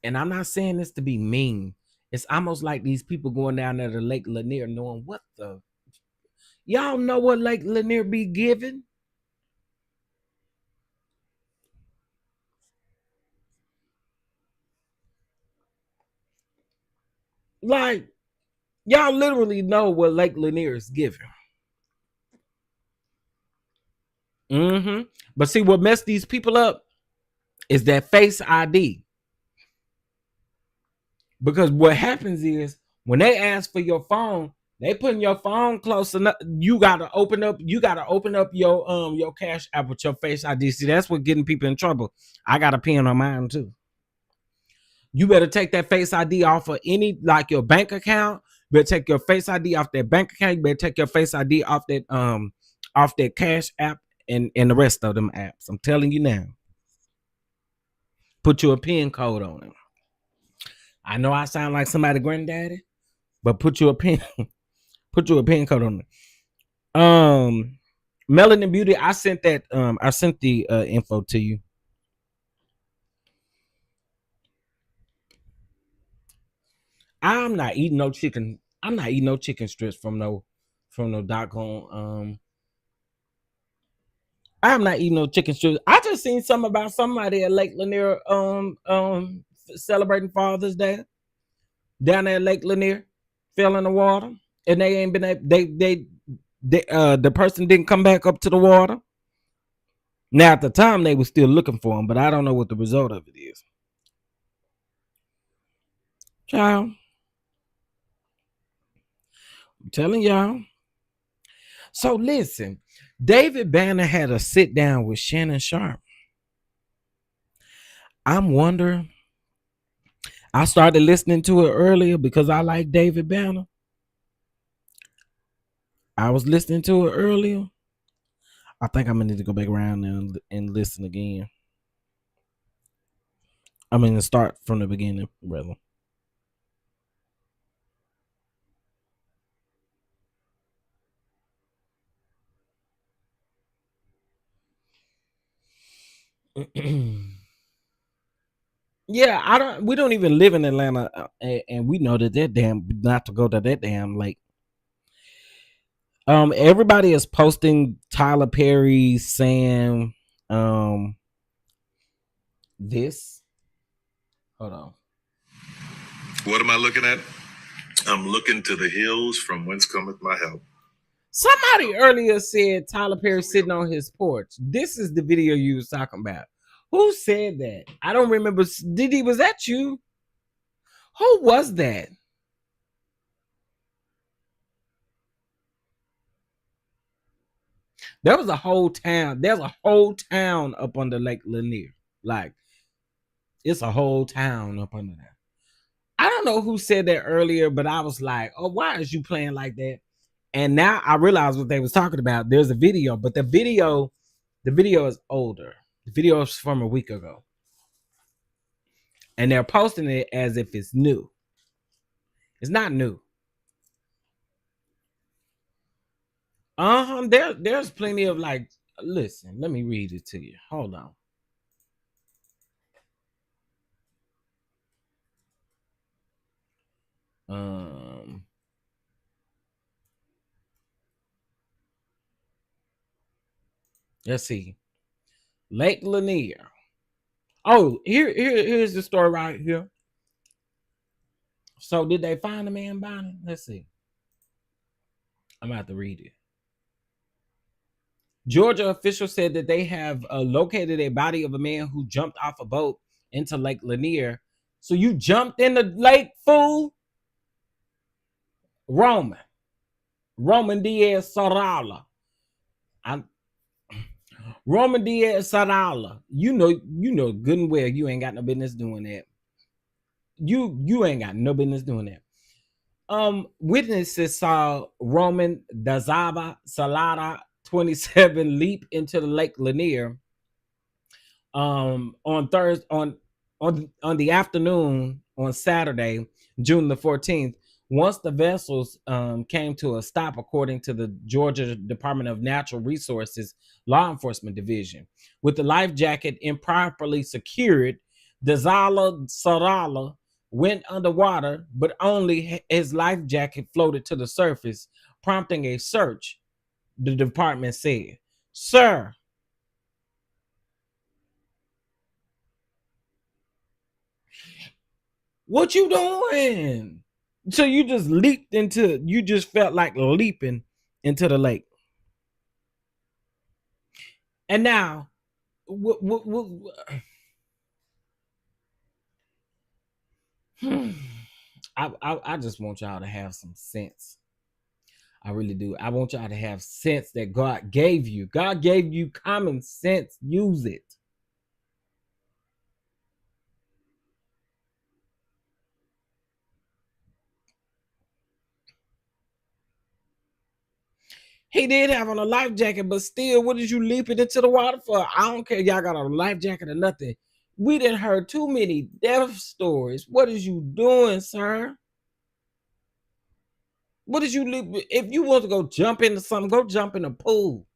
and I'm not saying this to be mean. It's almost like these people going down there to Lake Lanier, knowing what the. Y'all know what Lake Lanier be giving? Like, y'all literally know what Lake Lanier is giving. But see, what messed these people up is that Face ID. Because what happens is when they ask for your phone, they putting your phone close enough. You gotta open up your Cash App with your Face ID. See, that's what getting people in trouble. I got a pin on mine too. You better take that Face ID off of any, like your bank account. You better take your Face ID off that bank account. You better take your Face ID off that Cash App and the rest of them apps. I'm telling you now. Put your PIN code on it. I know I sound like somebody granddaddy, but put your PIN code on it. Melanin Beauty, I sent the info to you. I'm not eating no chicken. I'm not eating no chicken strips from no doggone. I'm not eating no chicken strips. I just seen something about somebody at Lake Lanier celebrating Father's Day down there at Lake Lanier, fell in the water, and they ain't been able, the person didn't come back up to the water. Now at the time they were still looking for him, but I don't know what the result of it is. Child, I'm telling y'all. So listen, David Banner had a sit down with Shannon Sharp. I'm wondering. I started listening to it earlier because I like David Banner. I was listening to it earlier. I think I'm gonna need to go back around and listen again. I mean, to start from the beginning, rather. Yeah, we don't even live in Atlanta, and we know that damn not to go to that damn lake. Everybody is posting Tyler Perry saying, this. Hold on. What am I looking at? I'm looking to the hills from whence cometh my help. Somebody earlier said Tyler Perry sitting on his porch. This is the video you was talking about. Who said that? I don't remember. Was that you? Who was that? There was a whole town. There's a whole town up under Lake Lanier. Like, it's a whole town up under there. I don't know who said that earlier, but I was like, oh, why is you playing like that? And now I realize what they was talking about. There's a video, but the video is older. The video is from a week ago. And they're posting it as if it's new. It's not new. There's plenty of, like, listen, let me read it to you. Hold on. Um, let's see. Lake Lanier. Oh, here's the story right here. So did they find the man body? Let's see. I'm about to read it. Georgia officials said that they have located a body of a man who jumped off a boat into Lake Lanier. So you jumped in the lake, fool? Roman Diaz Sarala. Roman Diaz Sarala. You know good and well you ain't got no business doing that. You ain't got no business doing that. Witnesses saw Roman Dazaba Salada 27 leap into the Lake Lanier on Thursday on the afternoon on Saturday, June the 14th. Once the vessels came to a stop, according to the Georgia Department of Natural Resources Law Enforcement Division, with the life jacket improperly secured, Dazala Sarala went underwater, but only his life jacket floated to the surface, prompting a search, the department said. Sir, what you doing? So you just felt like leaping into the lake. And now, I just want y'all to have some sense. I really do. I want y'all to have sense that God gave you. God gave you common sense. Use it. He did have on a life jacket, but still, what did you leaping into the water for? I don't care. Y'all got on a life jacket or nothing. We didn't heard too many death stories. What is you doing, sir? What did you leap? If you want to go jump into something, go jump in a pool.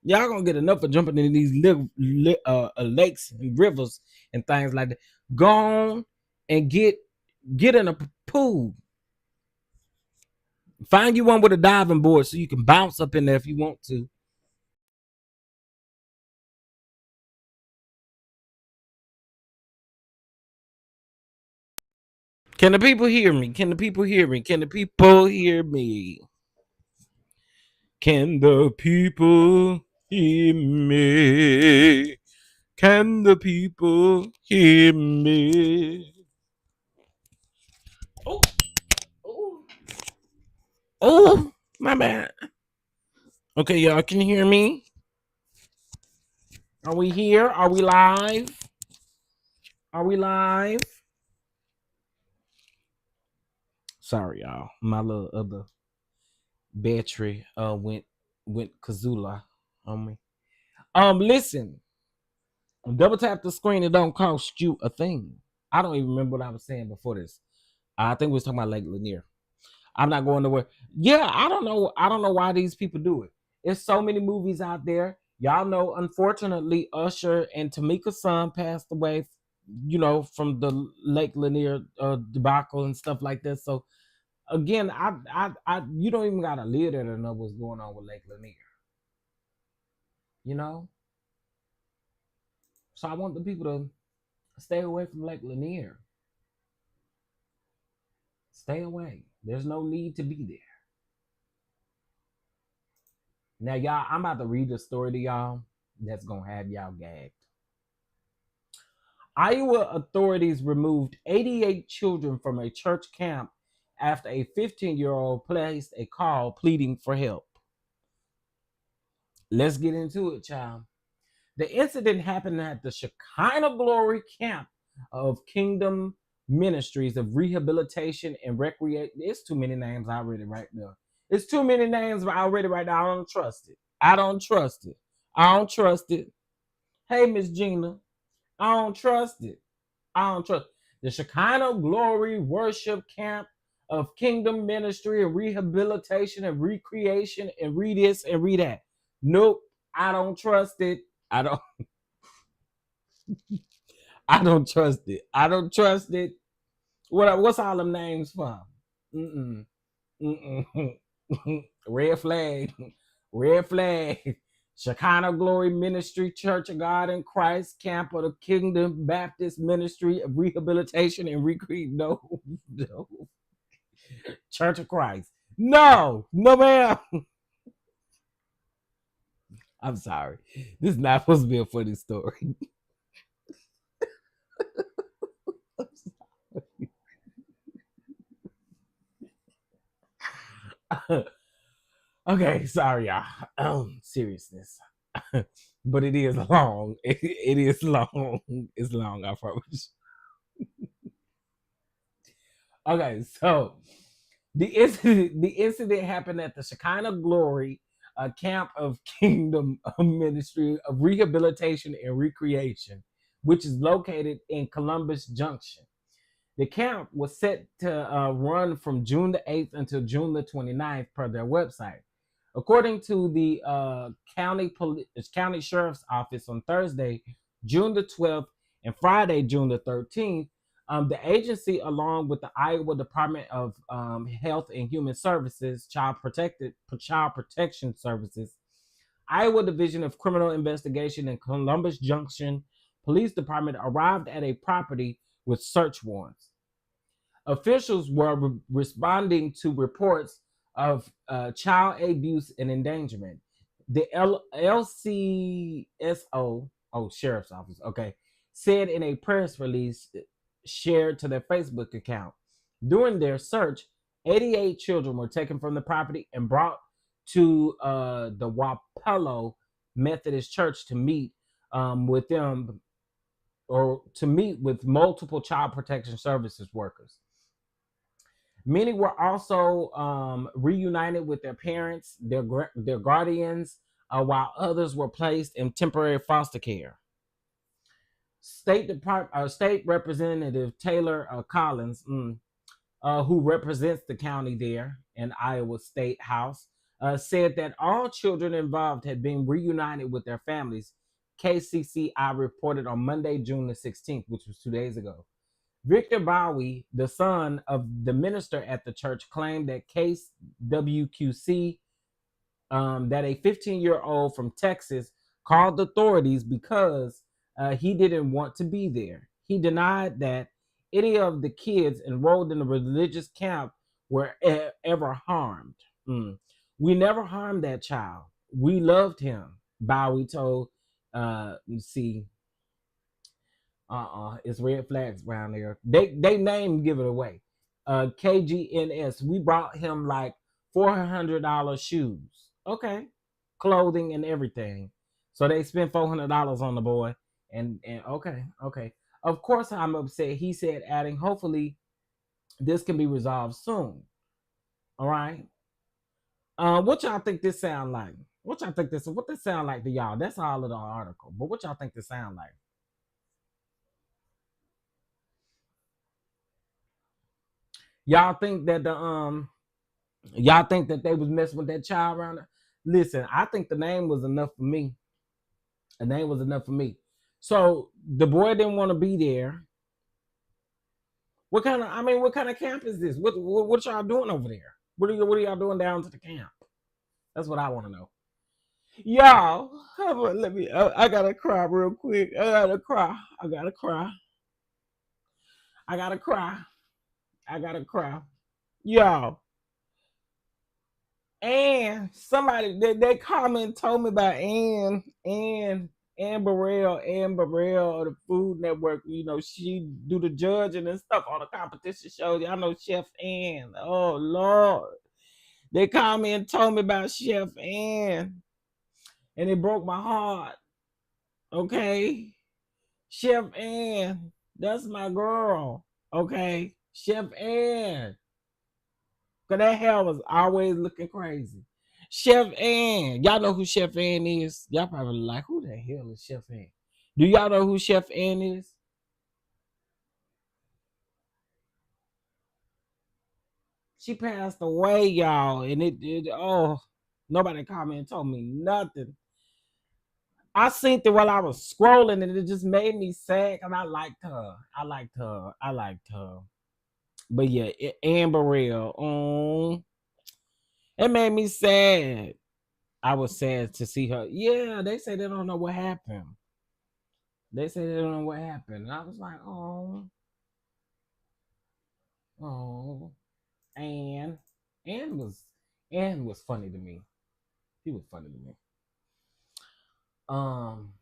Y'all gonna get enough for jumping in these little lakes and rivers and things like that. Go on and get in a pool. Find you one with a diving board so you can bounce up in there if you want to. Can the people hear me? Can the people hear me? Can the people hear me? Can the people hear me? Can the people hear me? Oh, oh, oh, my bad. Okay, y'all can hear me? Are we here? Are we live? Are we live? Sorry, y'all. My little other battery went Kazula on me. Listen. Double tap the screen. It don't cost you a thing. I don't even remember what I was saying before this. I think we was talking about Lake Lanier. I'm not going nowhere. Yeah, I don't know. I don't know why these people do it. There's so many movies out there. Y'all know, unfortunately, Usher and Tamika's son passed away, from the Lake Lanier debacle and stuff like that. So again, you don't even gotta live there to know what's going on with Lake Lanier. You know? So I want the people to stay away from Lake Lanier. Stay away. There's no need to be there. Now, y'all, I'm about to read a story to y'all that's going to have y'all gagged. Iowa authorities removed 88 children from a church camp after a 15-year-old placed a call pleading for help. Let's get into it, child. The incident happened at the Shekinah Glory Camp of Kingdom Ministries of Rehabilitation and Recreation. It's too many names already right there. It's too many names already right now. I don't trust it. I don't trust it. I don't trust it. Hey, Miss Gina. I don't trust it. I don't trust the Shekinah Glory Worship Camp of Kingdom Ministry and Rehabilitation and Recreation and read this and read that. Nope. I don't trust it. I don't trust it. I don't trust it. What's all them names for? Mm-mm. Mm-mm. Red flag. Red flag. Shekinah Glory Ministry, Church of God in Christ, Camp of the Kingdom Baptist Ministry of Rehabilitation and Recreation. No, no. Church of Christ. No, no, ma'am. I'm sorry. This is not supposed to be a funny story. Okay, sorry, y'all. Seriousness. But it is long. It is long. It's long, I promise. Okay, so the incident happened at the Shekinah Glory Camp of Kingdom Ministry of Rehabilitation and Recreation, which is located in Columbus Junction. The camp was set to run from June the 8th until June the 29th per their website. According to the county sheriff's office on Thursday, June the 12th, and Friday, June the 13th, the agency, along with the Iowa Department of Health and Human Services, Child Protection Services, Iowa Division of Criminal Investigation, and Columbus Junction Police Department arrived at a property with search warrants. Officials were responding to reports of child abuse and endangerment. The LCSO, Sheriff's Office, okay, said in a press release shared to their Facebook account. During their search, 88 children were taken from the property and brought to the Wapello Methodist Church to meet with them, or to meet with multiple child protection services workers. Many were also reunited with their parents, their guardians, while others were placed in temporary foster care. State Representative Taylor Collins, who represents the county there in Iowa State House, said that all children involved had been reunited with their families. KCCI reported on Monday, June the 16th, which was 2 days ago. Victor Bowie, the son of the minister at the church, claimed that case WQC, that a 15-year-old from Texas called authorities because he didn't want to be there. He denied that any of the kids enrolled in the religious camp were ever harmed. We never harmed that child. We loved him, Bowie told see it's red flags around there. They name give it away. KGNS. We brought him like $400 shoes. Okay. Clothing and everything. So they spent $400 on the boy. And okay. Of course I'm upset, he said, adding, hopefully this can be resolved soon. All right. What y'all think this sound like? What this sound like to y'all? That's all of the article. But what y'all think this sound like? Y'all think that y'all think that they was messing with that child around there? Listen, I think the name was enough for me. The name was enough for me. So the boy didn't want to be there. What kind of camp is this? What y'all doing over there? What are y'all doing down to the camp? That's what I want to know. Y'all, let me. I gotta cry real quick. I gotta cry. I gotta cry. I gotta cry. I gotta cry. Y'all, and somebody they comment told me about Ann Burrell of the Food Network. You know, she do the judging and stuff on the competition shows. Y'all know Chef Ann. Oh Lord. They called me and told me about Chef Ann. And it broke my heart. Okay. Chef Ann. That's my girl. Okay. Chef Ann. Cause that hair was always looking crazy. Chef Ann. Y'all know who Chef Ann is? Y'all probably like, who the hell is Chef Ann? Do y'all know who Chef Ann is? She passed away, y'all. And nobody called me and told me nothing. I seen it while I was scrolling and it just made me sad because I liked her. I liked her. But yeah, Amber Rail. It made me sad. I was sad to see her. Yeah, they say they don't know what happened. They say they don't know what happened. And I was like, oh. And Anne was Anne was funny to me. He was funny to me. Um,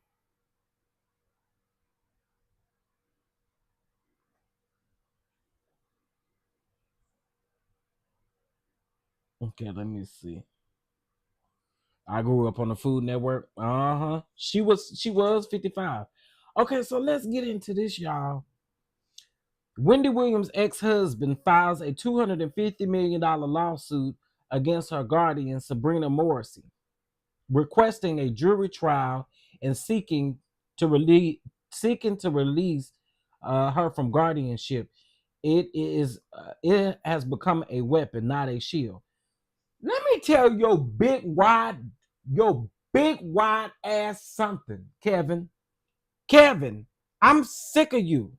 okay, let me see. I grew up on the Food Network. Uh-huh. She was 55. Okay, so let's get into this, y'all. Wendy Williams' ex-husband files a $250 million lawsuit against her guardian, Sabrina Morrissey, requesting a jury trial and seeking to release her from guardianship. It has become a weapon, not a shield. Let me tell your big wide ass something, Kevin. Kevin, I'm sick of you.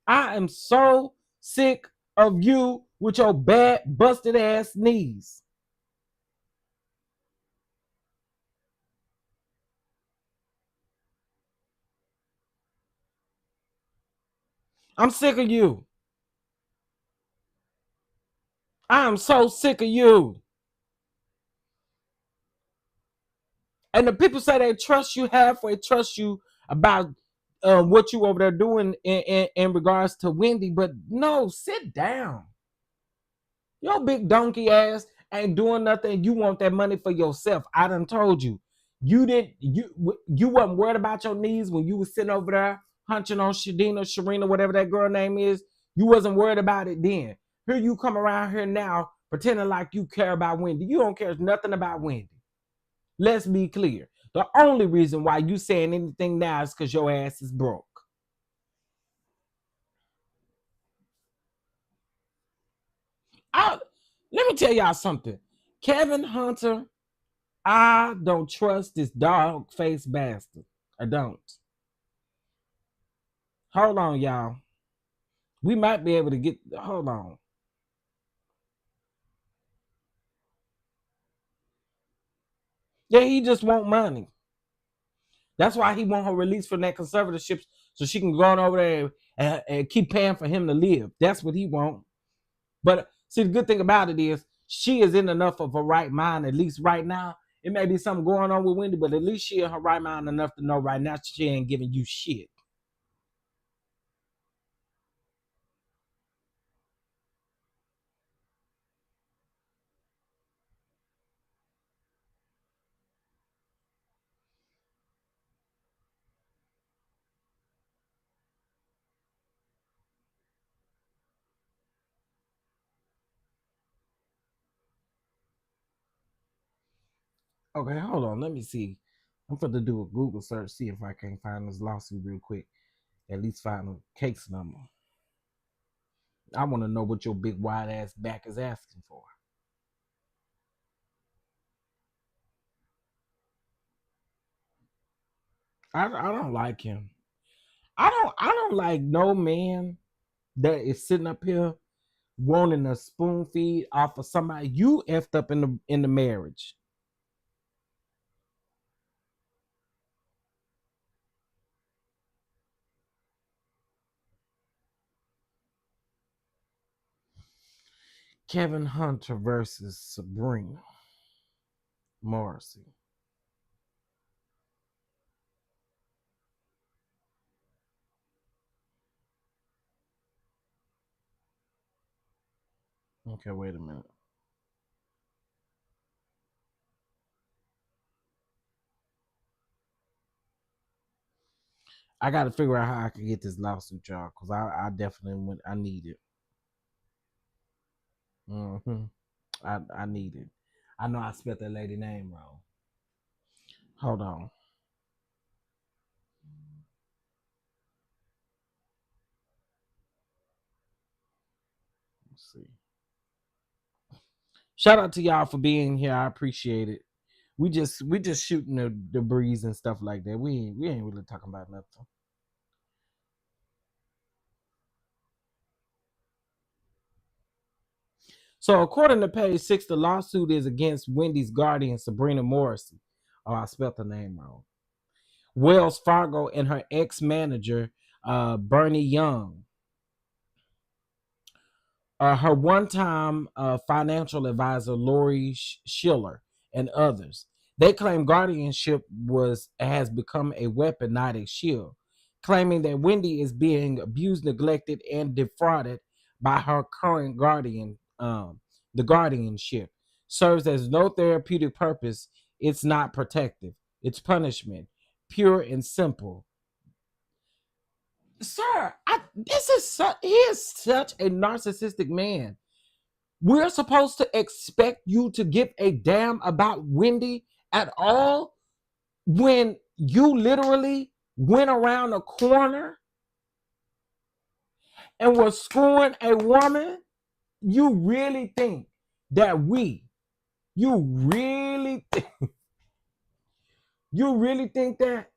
I am so sick of you with your bad busted ass knees. I'm sick of you. I am so sick of you. And the people say they trust you halfway, trust you about what you over there doing in regards to Wendy, but no, sit down. Your big donkey ass ain't doing nothing. You want that money for yourself. I done told you. You wasn't worried about your knees when you was sitting over there hunching on Sharina, whatever that girl name is. You wasn't worried about it then. Here you come around here now pretending like you care about Wendy. You don't care nothing about Wendy. Let's be clear. The only reason why you saying anything now is because your ass is broke. I, Let me tell y'all something. Kevin Hunter, I don't trust this dog faced bastard. I don't. Hold on, y'all. We might be able to get. Hold on. Yeah, he just want money. That's why he want her released from that conservatorship so she can go on over there and keep paying for him to live. That's what he want. But see, the good thing about it is she is in enough of her right mind, at least right now. It may be something going on with Wendy, but at least she in her right mind enough to know right now she ain't giving you shit. Okay, hold on. Let me see. I'm going to do a Google search, see if I can find this lawsuit real quick. At least find a case number. I want to know what your big wide ass back is asking for. I don't like him. I don't like no man that is sitting up here wanting a spoon feed off of somebody you effed up in the marriage. Kevin Hunter versus Sabrina Morrissey. Okay, wait a minute. I got to figure out how I can get this lawsuit, y'all, because I definitely I need it. Mm-hmm. I need it. I know I spelled that lady name wrong. Hold on. Let's see. Shout out to y'all for being here. I appreciate it. We just shooting the breeze and stuff like that. We ain't really talking about nothing. So, according to page 6, the lawsuit is against Wendy's guardian, Sabrina Morrissey. Oh, I spelled the name wrong. Wells Fargo and her ex manager, Bernie Young. Her one-time financial advisor Lori Schiller and others. They claim guardianship has become a weapon, not a shield, claiming that Wendy is being abused, neglected, and defrauded by her current guardian. The guardianship serves as no therapeutic purpose. It's not protective. It's punishment, pure and simple. Sir, he is such a narcissistic man. We're supposed to expect you to give a damn about Wendy at all when you literally went around a corner and was screwing a woman. You really think that you really you really think that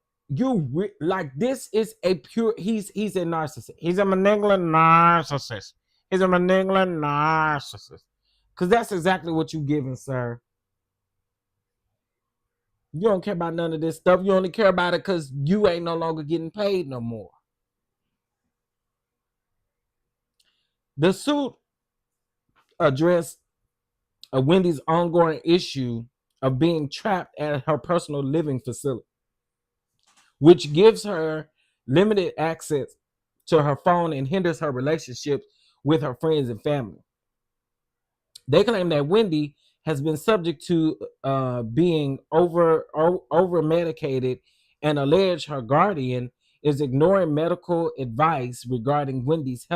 like this is a pure he's a narcissist. He's a malignant narcissist. He's a malignant narcissist. Because that's exactly what you giving, sir. You don't care about none of this stuff. You only care about it because you ain't no longer getting paid no more. The suit addressed Wendy's ongoing issue of being trapped at her personal living facility, which gives her limited access to her phone and hinders her relationships with her friends and family. They claim that Wendy has been subject to being over medicated and allege her guardian is ignoring medical advice regarding Wendy's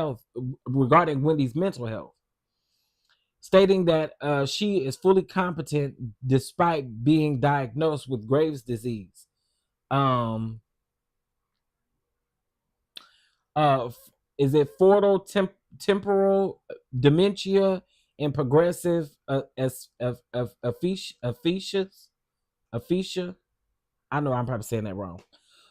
mental health, stating that she is fully competent despite being diagnosed with Graves' disease. Is it foetal temporal dementia and progressive aphasia? I know I'm probably saying that wrong.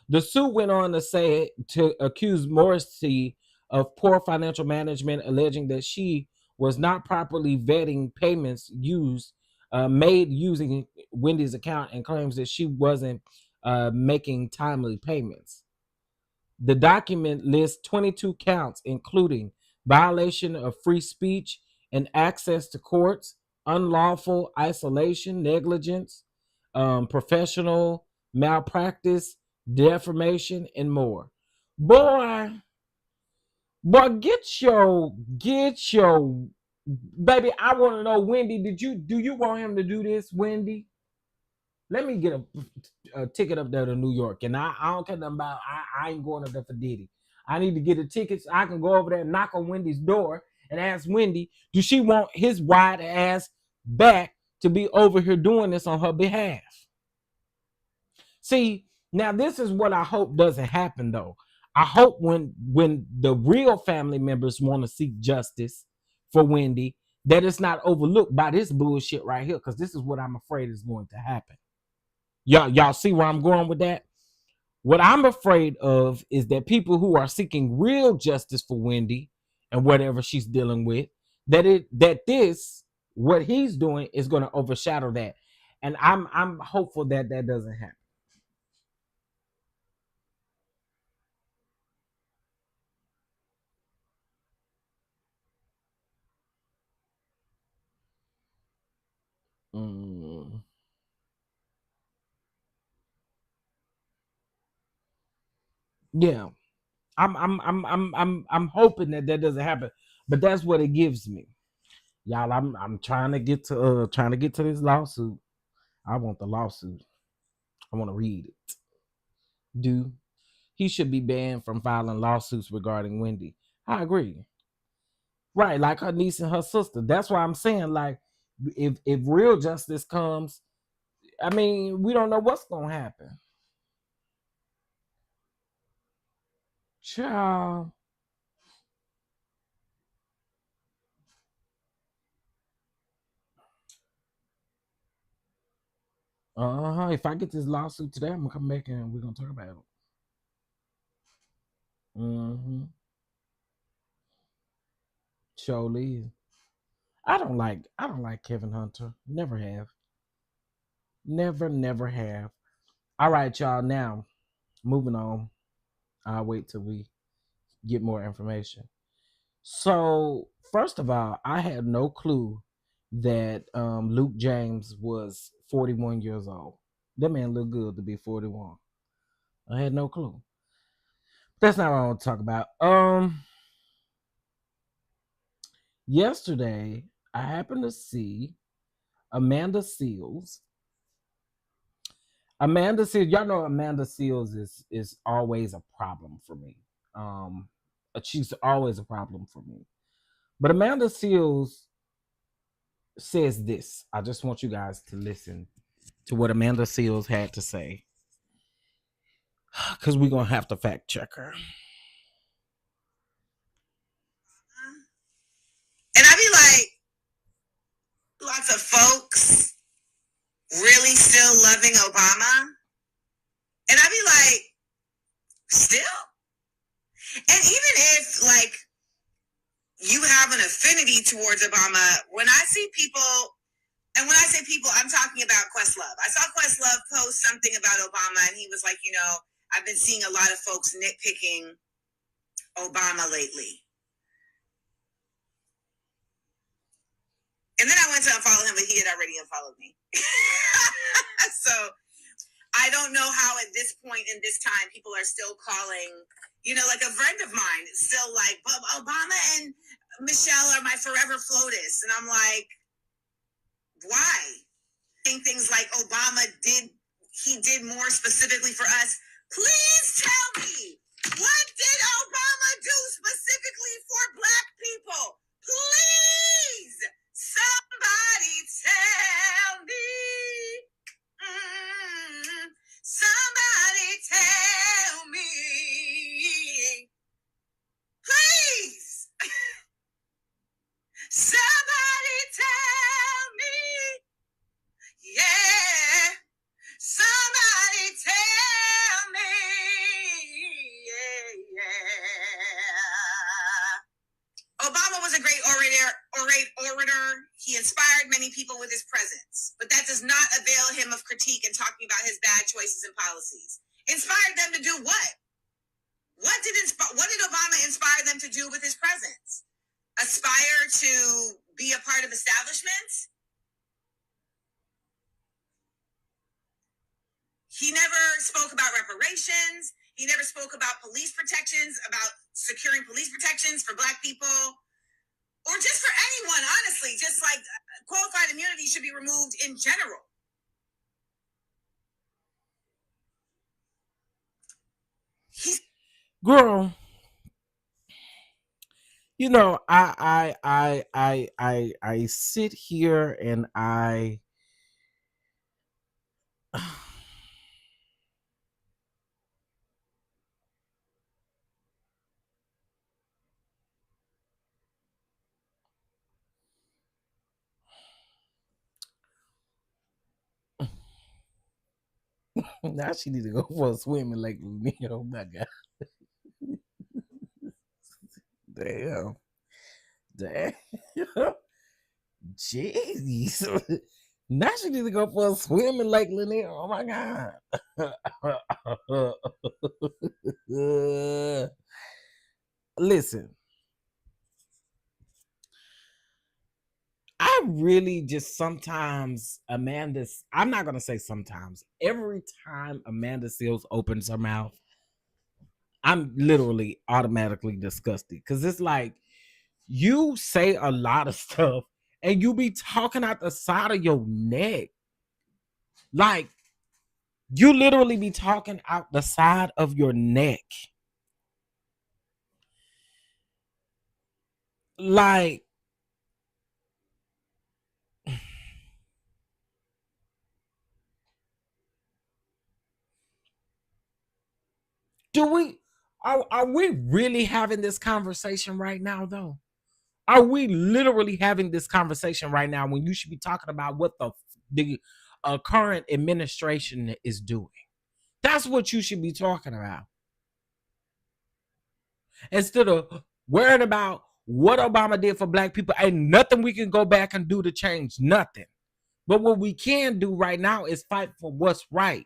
The suit went on to say to accuse Morrissey of poor financial management, alleging that she was not properly vetting payments made using Wendy's account, and claims that she wasn't making timely payments. The document lists 22 counts, including violation of free speech and access to courts, unlawful isolation, negligence, professional malpractice, defamation, and more. Boy, get your baby. I want to know, Wendy, do you want him to do this, Wendy? Let me get a ticket up there to New York, and I don't care nothing about. I ain't going up there for Diddy. I need to get a ticket so I can go over there and knock on Wendy's door and ask Wendy, do she want his wide ass back to be over here doing this on her behalf? See, now this is what I hope doesn't happen though. I hope when the real family members want to seek justice for Wendy, that it's not overlooked by this bullshit right here, because this is what I'm afraid is going to happen. Y'all see where I'm going with that? What I'm afraid of is that people who are seeking real justice for Wendy and whatever she's dealing with, what he's doing is going to overshadow that. And I'm hopeful that that doesn't happen. Yeah. I'm hoping that that doesn't happen, but that's what it gives me. Y'all, I'm trying to get to this lawsuit. I want the lawsuit. I want to read it. He should be banned from filing lawsuits regarding Wendy. I agree. Right, like her niece and her sister. That's why I'm saying, like, if real justice comes, I mean, we don't know what's gonna happen. Child. If I get this lawsuit today, I'm gonna come back and we're gonna talk about it. Surely. I don't like Kevin Hunter. Never have. Never have. All right, y'all. Now, moving on. I'll wait till we get more information. So, first of all, I had no clue that Luke James was 41 years old. That man looked good to be 41. I had no clue. That's not what I want to talk about. Yesterday I happened to see Amanda Seals. Amanda Seals, y'all know Amanda Seals is always a problem for me. She's always a problem for me. But Amanda Seals says this. I just want you guys to listen to what Amanda Seals had to say, because we're gonna have to fact check her. And I be like, lots of folks really still loving Obama. And I be like, still? And even if, like, you have an affinity towards Obama, when I see people, and when I say people, I'm talking about Questlove. I saw Questlove post something about Obama, and he was like, I've been seeing a lot of folks nitpicking Obama lately. And then I went to unfollow him, but he had already unfollowed me. So I don't know how at this point in this time people are still calling, like a friend of mine is still like, Obama and Michelle are my forever FLOTUS. And I'm like, why? Things like Obama did more specifically for us. Please tell me, what did Obama do specifically for Black people? Please, somebody tell me. Somebody tell me. Please. Somebody tell me. Yeah. Somebody tell me. Yeah. Obama was a great orator. He inspired many people with his presence, but that does not avail him of critique and talking about his bad choices and policies. Inspired them to do what? What did Obama inspire them to do with his presence? Aspire to be a part of establishments? He never spoke about reparations. He never spoke about police protections, about securing police protections for Black people, or just for anyone, honestly. Just like qualified immunity should be removed in general. Girl, I sit here and I now she need to go for a swim in Lake Lanier. Oh my god. Damn. Jeez. Now she need to go for a swim in Lake Lanier. Oh my god. Listen. I really just sometimes I'm not gonna say sometimes. Every time Amanda Seals opens her mouth, I'm literally automatically disgusted. Cause it's like you say a lot of stuff and you be talking out the side of your neck. Like you literally be talking out the side of your neck. Like are we really having this conversation right now though? Are we literally having this conversation right now when you should be talking about what the current administration is doing? That's what you should be talking about. Instead of worrying about What Obama did for black people ain't nothing we can go back and do to change nothing. But what we can do right now is fight for what's right.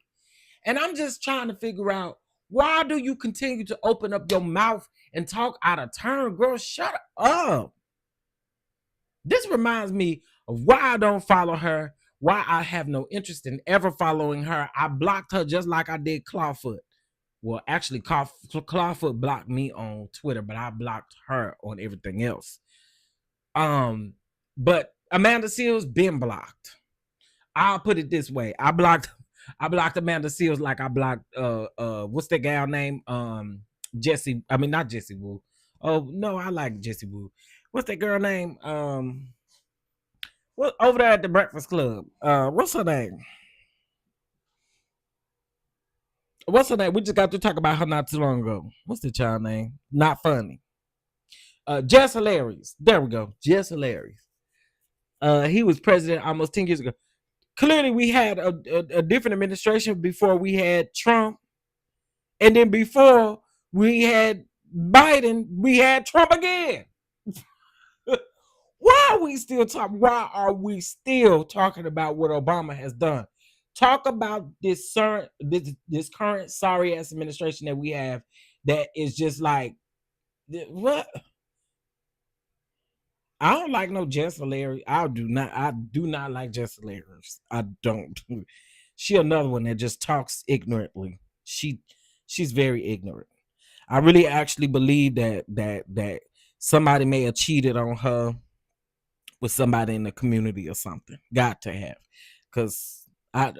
And I'm just trying to figure out, why do you continue to open up your mouth and talk out of turn? Girl, shut up. This reminds me of why I don't follow her, why I have no interest in ever following her. I blocked her just like I did Clawfoot. Well, actually, Clawfoot blocked me on Twitter, but I blocked her on everything else. But Amanda Seals been blocked. I'll put it this way: I blocked Amanda Seals like I blocked what's that gal name? Jessie. I mean, not Jessie Woo. Oh no, I like Jessie Woo. What's that girl name? What over there at the Breakfast Club? What's her name? What's her name? We just got to talk about her not too long ago. What's the child name? Not funny. Jess Hilarious. There we go. Jess Hilarious. He was president almost 10 years ago. Clearly, we had a different administration before we had Trump. And then before we had Biden, we had Trump again. Why are we still talking about what Obama has done? Talk about this current sorry ass administration that we have that is just like, what? I don't like no Jess Hilarious. I do not like Jess Hilarious. I don't. She another one that just talks ignorantly. She's very ignorant. I really actually believe that somebody may have cheated on her with somebody in the community or something. Got to have.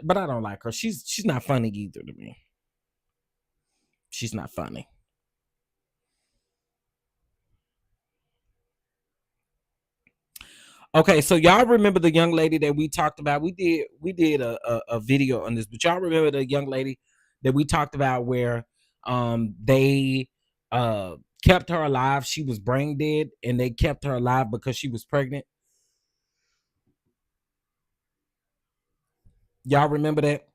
But I don't like her. She's not funny either to me. She's not funny. Okay, so y'all remember the young lady that we talked about? We did a video on this, but y'all remember the young lady that we talked about where they kept her alive. She was brain dead, and they kept her alive because she was pregnant. Y'all remember that?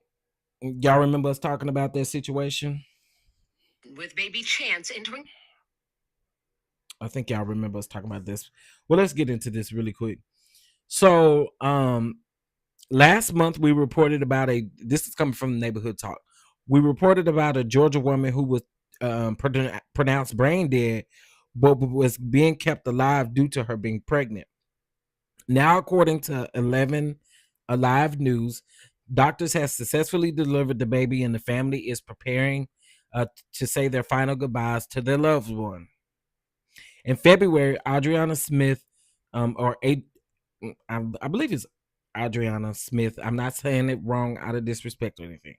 Y'all remember us talking about that situation? With baby Chance entering. I think y'all remember us talking about this. Well, let's get into this really quick. So, last month we reported about this is coming from the Neighborhood Talk. We reported about a Georgia woman who was pronounced brain dead, but was being kept alive due to her being pregnant. Now, according to 11 Alive News, doctors have successfully delivered the baby, and the family is preparing to say their final goodbyes to their loved one. In February, Adriana Smith, I believe it's Adriana Smith. I'm not saying it wrong out of disrespect or anything.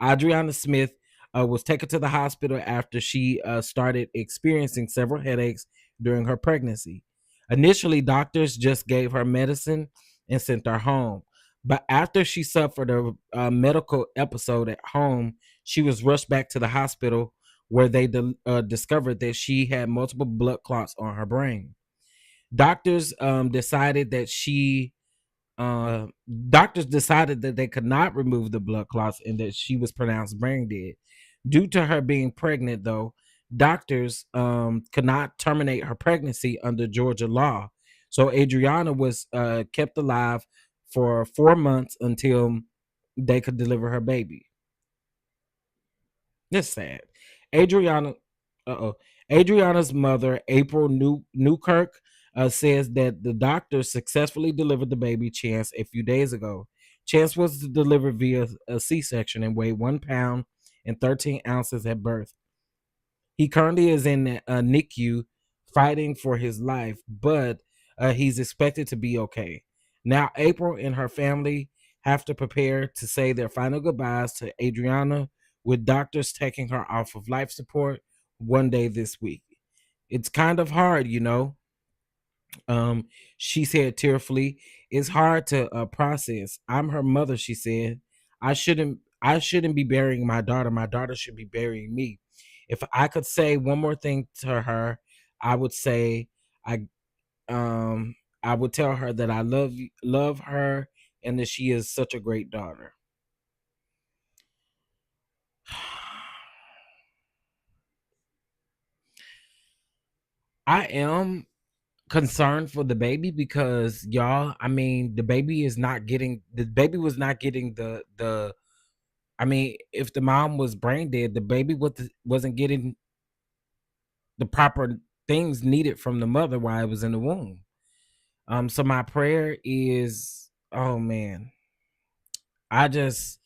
Adriana Smith was taken to the hospital after she started experiencing several headaches during her pregnancy. Initially, doctors just gave her medicine and sent her home. But after she suffered a medical episode at home, she was rushed back to the hospital where they discovered that she had multiple blood clots on her brain. Doctors decided that they could not remove the blood clots and that she was pronounced brain dead. Due to her being pregnant, though, doctors could not terminate her pregnancy under Georgia law. So Adriana was kept alive for 4 months until they could deliver her baby. That's sad. Adriana's mother, April Newkirk, says that the doctor successfully delivered the baby Chance a few days ago. Chance was delivered via a C-section and weighed 1 pound and 13 ounces at birth. He currently is in a NICU fighting for his life, but he's expected to be okay. Now, April and her family have to prepare to say their final goodbyes to Adriana, with doctors taking her off of life support one day this week. It's kind of hard, you know. She said tearfully, "It's hard to process. I'm her mother," she said. I shouldn't be burying my daughter. My daughter should be burying me. If I could say one more thing to her, I would say I would tell her that I love her and that she is such a great daughter. I am concerned for the baby because y'all, I mean, the baby was not getting the I mean, if the mom was brain dead, the baby wasn't getting the proper things needed from the mother while it was in the womb. So my prayer is, oh man, I just,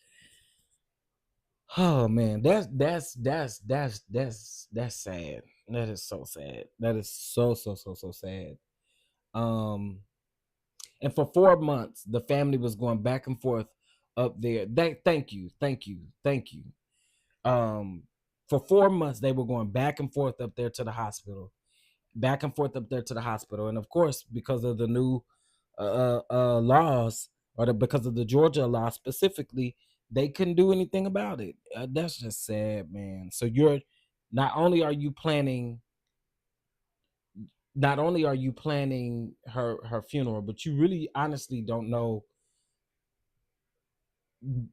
oh man, that's sad. That is so sad. That is so sad. Um, and for 4 months, the family was going back and forth up there. Thank you, thank you, thank you. For 4 months, they were going back and forth up there to the hospital, back and forth up there to the hospital, and of course, because of the new laws, because of the Georgia law specifically, they couldn't do anything about it. That's just sad, man. So you're not only are you planning her funeral, but you really honestly don't know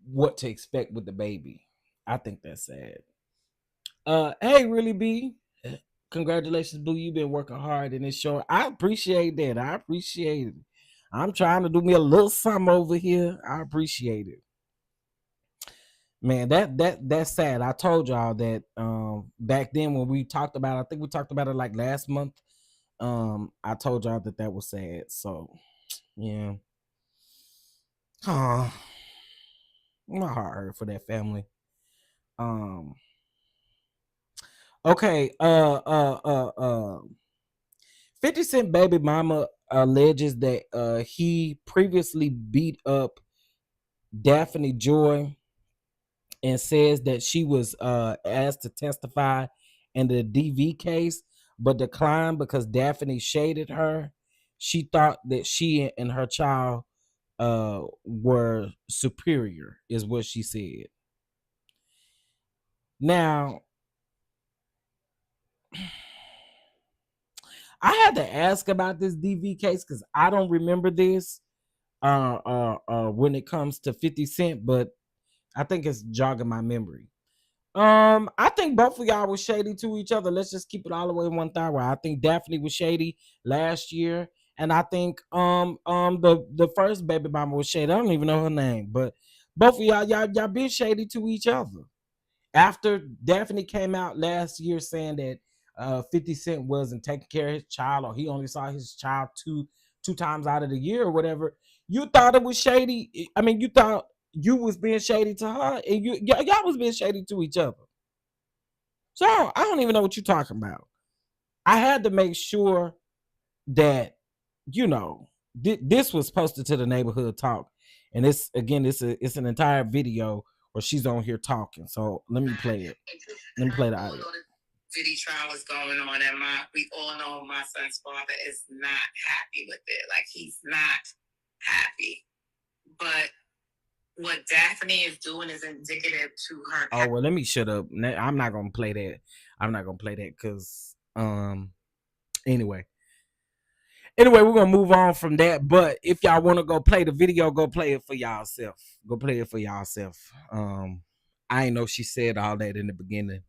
what to expect with the baby. I think that's sad. Hey, really, B. Congratulations, Boo. You've been working hard in this show. I appreciate that. I appreciate it. I'm trying to do me a little something over here. I appreciate it. Man, that's sad. I told y'all that back then when we talked about it, I think we talked about it like last month. I told y'all that was sad. So yeah. Oh, my heart hurt for that family. Okay, 50 Cent baby mama alleges that he previously beat up Daphne Joy and says that she was asked to testify in the DV case but declined because Daphne shaded her. She thought that she and her child were superior, is what she said. Now, I had to ask about this DV case because I don't remember this when it comes to 50 Cent, but I think it's jogging my memory. I think both of y'all was shady to each other. Let's just keep it all the way in one thigh. I think Daphne was shady last year, and I think the first baby mama was shady. I don't even know her name, but both of y'all been shady to each other. After Daphne came out last year saying that 50 Cent wasn't taking care of his child, or he only saw his child two times out of the year or whatever, you thought it was shady. I mean, you thought you was being shady to her, and y'all was being shady to each other. So I don't even know what you're talking about. I had to make sure that this was posted to the neighborhood talk, and it's an entire video where she's on here talking. So let me play it. Let me play the audio. City trial is going on, and we all know my son's father is not happy with it. Like, he's not happy. But what Daphne is doing is indicative to her. Oh, well, let me shut up. I'm not gonna play that. I'm not gonna play that because anyway, we're gonna move on from that. But if y'all want to go play the video, go play it for y'allself. Go play it for y'allself. I ain't know she said all that in the beginning.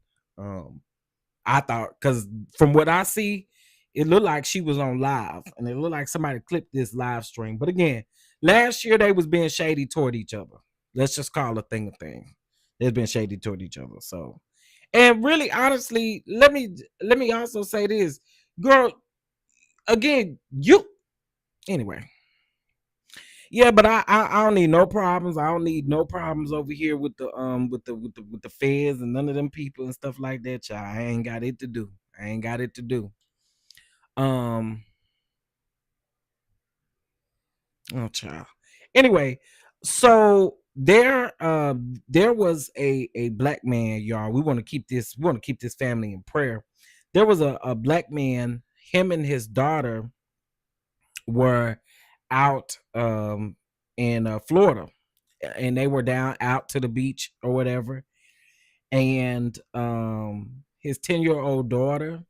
I thought, because from what I see, it looked like she was on live, and it looked like somebody clipped this live stream. But again, last year they was being shady toward each other. Let's just call a thing a thing. They've been shady toward each other. So, and really, honestly, let me also say this, girl. Again, anyway. Yeah, but I don't need no problems. I don't need no problems over here with the feds and none of them people and stuff like that, child. I ain't got it to do. Oh, child. Anyway, so there was a black man, y'all. We want to keep this family in prayer. There was a black man. Him and his daughter were out in Florida, and they were down out to the beach or whatever, and his 10-year-old daughter,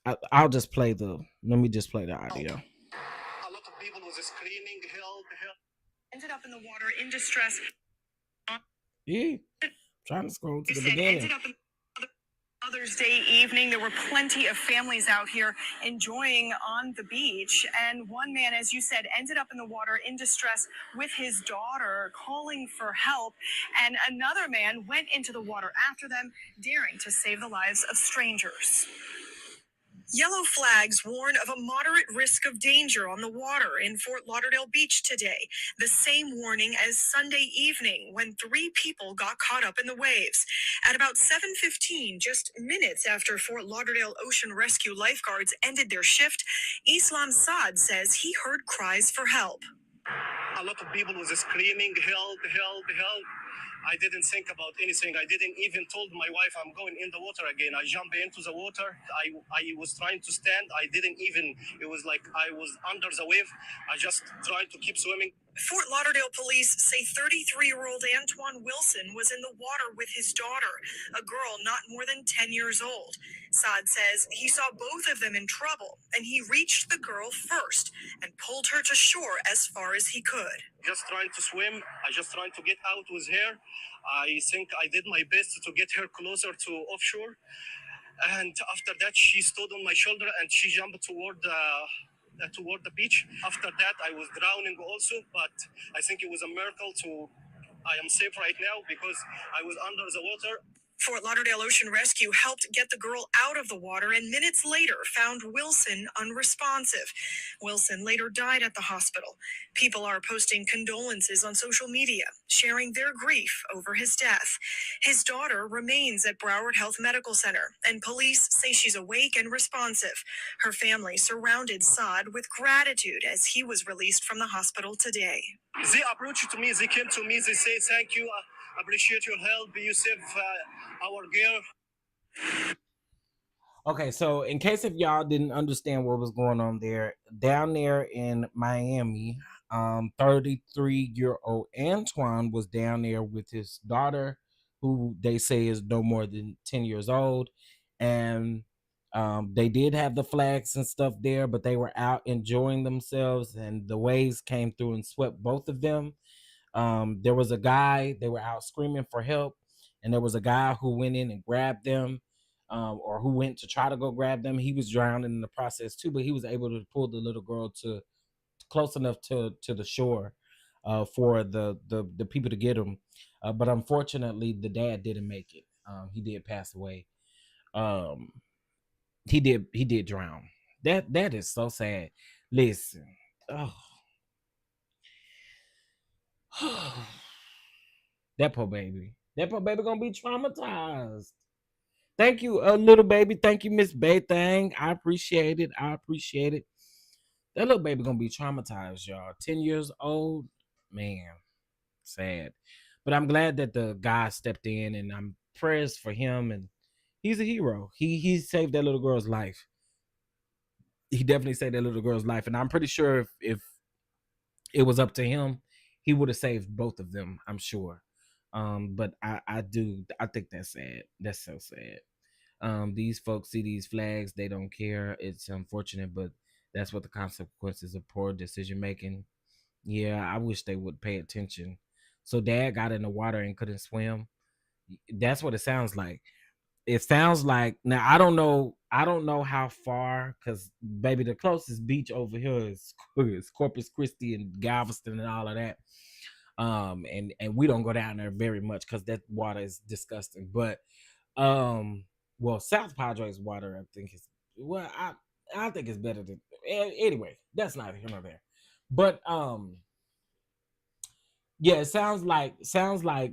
let me just play the audio. A lot of people was screaming help. Ended up in the water in distress. Yeah, trying to scroll to the beginning. Mother's Day evening, there were plenty of families out here enjoying on the beach. And one man, as you said, ended up in the water in distress with his daughter, calling for help. And another man went into the water after them, daring to save the lives of strangers. Yellow flags warn of a moderate risk of danger on the water in Fort Lauderdale Beach today. The same warning as Sunday evening when 3 people got caught up in the waves. At about 7:15, just minutes after Fort Lauderdale Ocean Rescue lifeguards ended their shift, Islam Saad says he heard cries for help. A lot of people was screaming, help, help, help. I didn't think about anything. I didn't even told my wife I'm going in the water again. I jumped into the water. I was trying to stand. I didn't even, it was like I was under the wave. I just tried to keep swimming. Fort Lauderdale police say 33-year-old Antoine Wilson was in the water with his daughter, a girl not more than 10 years old. Saad says he saw both of them in trouble, and he reached the girl first and pulled her to shore as far as he could. Just trying to swim. I just trying to get out with her. I think I did my best to get her closer to offshore. And after that, she stood on my shoulder and she jumped toward the beach. After that, I was drowning also, but I think it was a miracle I am safe right now because I was under the water. Fort Lauderdale Ocean Rescue helped get the girl out of the water and minutes later found Wilson unresponsive. Wilson later died at the hospital. People are posting condolences on social media, sharing their grief over his death. His daughter remains at Broward Health Medical Center, and police say she's awake and responsive. Her family surrounded Saad with gratitude as he was released from the hospital today. They approached to me, they came to me, they say, thank you, appreciate your help, you saved our girl. Okay, so in case if y'all didn't understand what was going on there, down there in Miami, 33-year-old Antoine was down there with his daughter, who they say is no more than 10 years old. And they did have the flags and stuff there, but they were out enjoying themselves, and the waves came through and swept both of them. There was a guy, they were out screaming for help, and there was a guy who went in and grabbed them, or who went to try to go grab them. He was drowning in the process too, but he was able to pull the little girl to close enough to the shore for the people to get him. But unfortunately, the dad didn't make it. He did pass away. He did drown. That is so sad. Listen, oh. That poor baby gonna be traumatized. Thank you, little baby. Thank you, Miss Baythang. I appreciate it. That little baby gonna be traumatized, y'all. 10 years old, man, sad. But I'm glad that the guy stepped in, and I'm prayers for him. And he's a hero. He saved that little girl's life. He definitely saved that little girl's life, and I'm pretty sure if it was up to him, he would have saved both of them, I'm sure. But I think that's sad. That's so sad. These folks see these flags, they don't care. It's unfortunate, but that's what the consequences of poor decision making. Yeah, I wish they would pay attention. So dad got in the water and couldn't swim. That's what it sounds like. It sounds like, now I don't know how far, because baby, the closest beach over here is Corpus Christi and Galveston and all of that. And we don't go down there very much because that water is disgusting. But well, South Padre's water, I think is, well, I think it's better than, anyway, that's neither here nor there. But yeah, it sounds like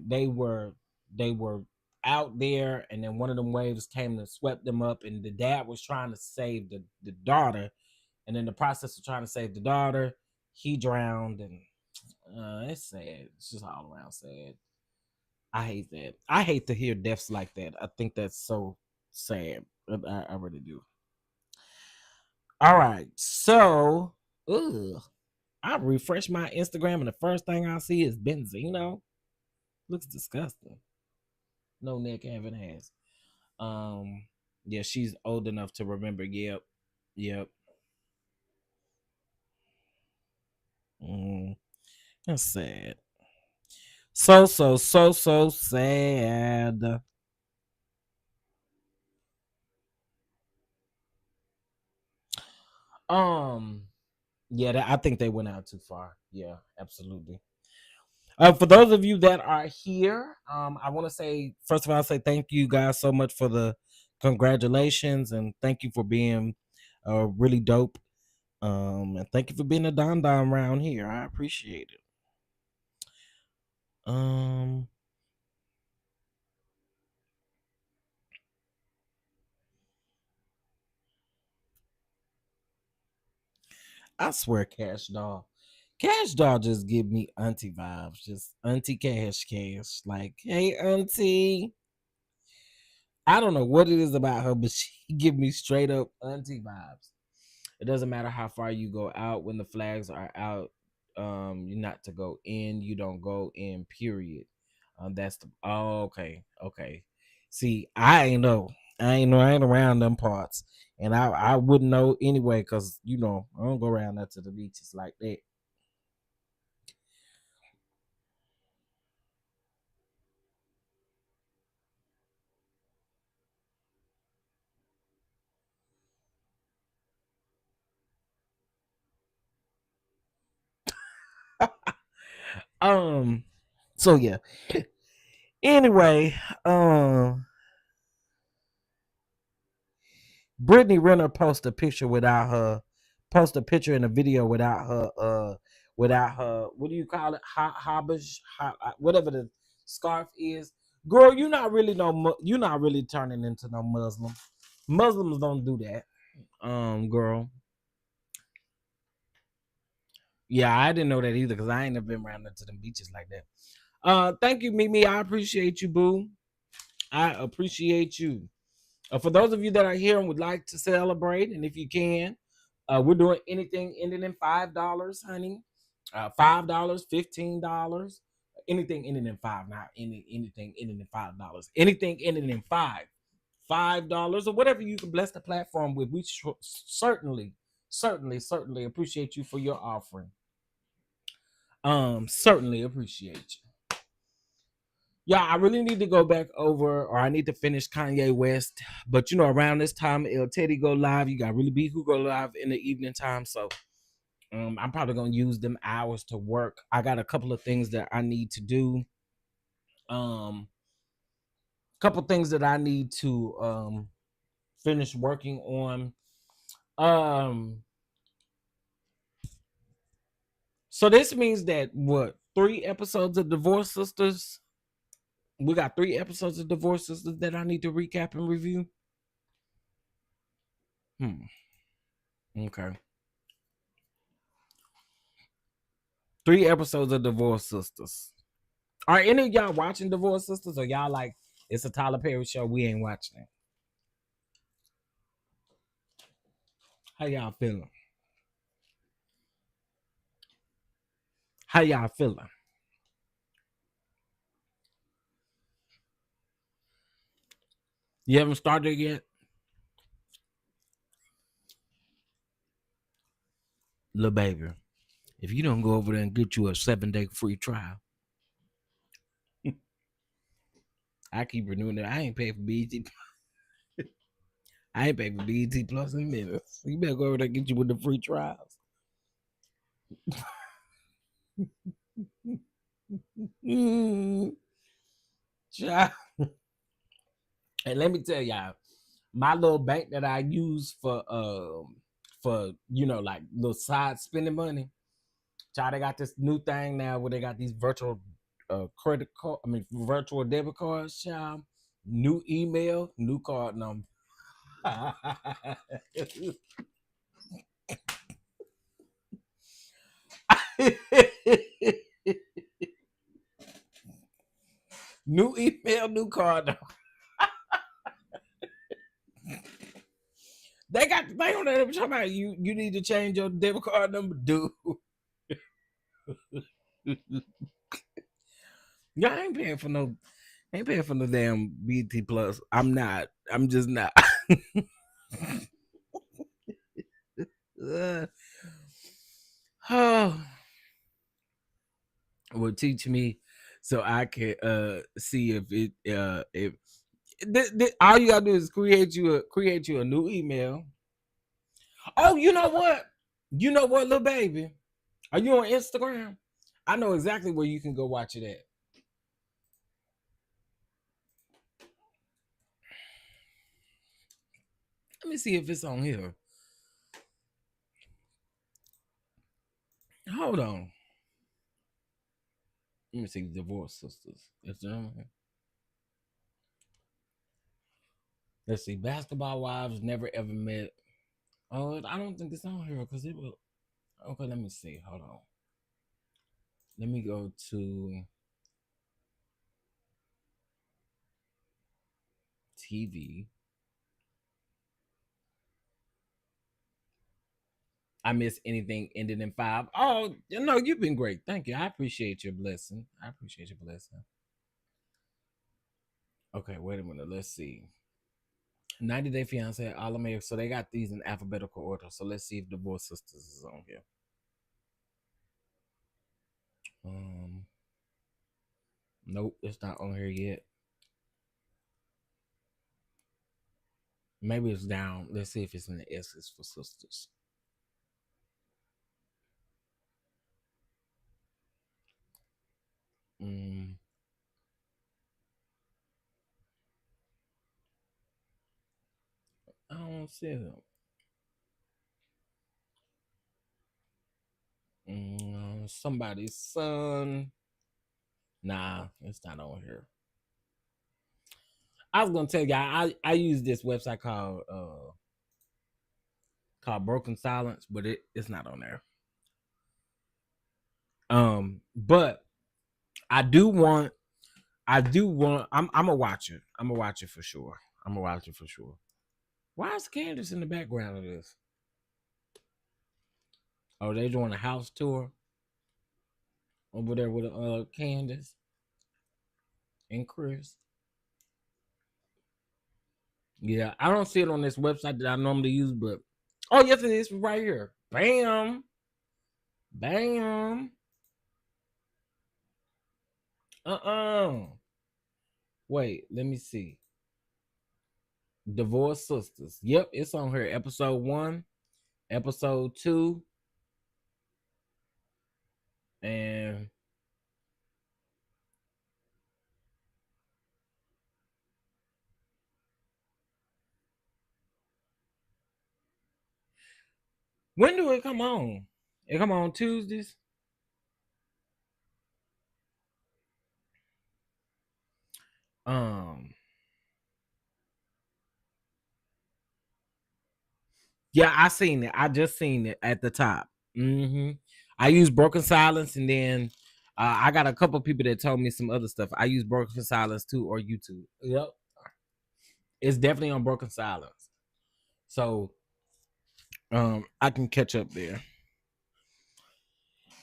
they were out there, and then one of them waves came and swept them up, and the dad was trying to save the daughter, and in the process of trying to save the daughter, he drowned. And it's sad. It's just all around sad. I hate that. I hate to hear deaths like that. I think that's so sad. I really do. All right, so I refresh my Instagram, and the first thing I see is Benzino. Looks disgusting. No neck having ass. Yeah, she's old enough to remember. Yep. That's sad. So sad. Yeah, I think they went out too far. Yeah, absolutely. For those of you that are here, I want to say, first of all, thank you guys so much for the congratulations, and thank you for being really dope. And thank you for being a Don around here. I appreciate it. I swear, Cash Doll just give me auntie vibes, just auntie cash. Like, hey, auntie. I don't know what it is about her, but she give me straight up auntie vibes. It doesn't matter how far you go out when the flags are out. You're not to go in. You don't go in. Period. That's the. Oh, okay. See, I ain't know. I ain't around them parts, and I wouldn't know anyway, because I don't go around that to the beaches like that. So yeah. Anyway, Brittany Renner post a picture in a video without her what do you call it, hobbish, whatever the scarf is. Girl, you're not really turning into no Muslim. Muslims don't do that. Girl. Yeah, I didn't know that either, because I ain't never been around into them beaches like that. Thank you, Mimi. I appreciate you, boo. I appreciate you. For those of you that are here and would like to celebrate, and if you can, we're doing anything ending in $5, honey. $5, $15, anything ending in $5, not anything ending in $5. Anything ending in $5, or whatever you can bless the platform with. We certainly appreciate you for your offering. Certainly appreciate you. Yeah, I really need to go back over, or I need to finish Kanye West. But around this time, El Teddy go live. You got Really Be Who go live in the evening time. So I'm probably gonna use them hours to work. I got a couple of things that I need to do. Couple things that I need to finish working on. So this means that 3 episodes of Divorce Sisters. We got 3 episodes of Divorce Sisters that I need to recap and review. Okay. 3 episodes of Divorce Sisters. Are any of y'all watching Divorce Sisters, or y'all like, it's a Tyler Perry show, we ain't watching it? How y'all feeling? You haven't started yet? Little baby, if you don't go over there and get you a 7-day free trial, I keep renewing it. I ain't paid for BET. I ain't paid for BET Plus in minutes. You better go over there and get you with the free trials. And let me tell y'all, my little bank that I use for like little side spending money, child, they got this new thing now where they got these virtual virtual debit cards, child. New email, new card number. New email, new card number. They got the thing on there talking about you need to change your debit card number, dude. Yeah, I ain't paying for no damn BT Plus. I'm just not. Will teach me so I can see if all you gotta do is create you a new email, Oh, you know what? You know what, little baby? Are you on Instagram? I know exactly where you can go watch it at. Let me see if it's on here. Hold on. Let me see. Divorce Sisters. Is it on here? Let's see. Basketball Wives Never Ever Met. Oh, I don't think it's on here because it will. Okay, let me see. Hold on. Let me go to TV. I miss anything ending in 5. Oh, no, you've been great. Thank you. I appreciate your blessing. I appreciate your blessing. Okay, wait a minute. Let's see. 90 Day Fiance, All American. So they got these in alphabetical order. So let's see if Divorce Sisters is on here. Nope, it's not on here yet. Maybe it's down. Let's see if it's in the S's for sisters. I don't see them. Somebody's son. Nah, it's not on here. I was gonna tell y'all I use this website called Broken Silence, but it's not on there. But I'm a watcher. I'm a watcher for sure. Why is Candace in the background of this? Oh, they doing a house tour over there with Candace and Chris. Yeah, I don't see it on this website that I normally use, but oh yes, it is right here. Bam. Wait, let me see. Divorce Sisters. Yep, it's on here. Episode 1, episode 2, and when do it come on? It come on Tuesdays. Yeah, I seen it. I just seen it at the top. I use Broken Silence, and then I got a couple people that told me some other stuff. I use Broken Silence too, or YouTube. Yep, it's definitely on Broken Silence. So, I can catch up there.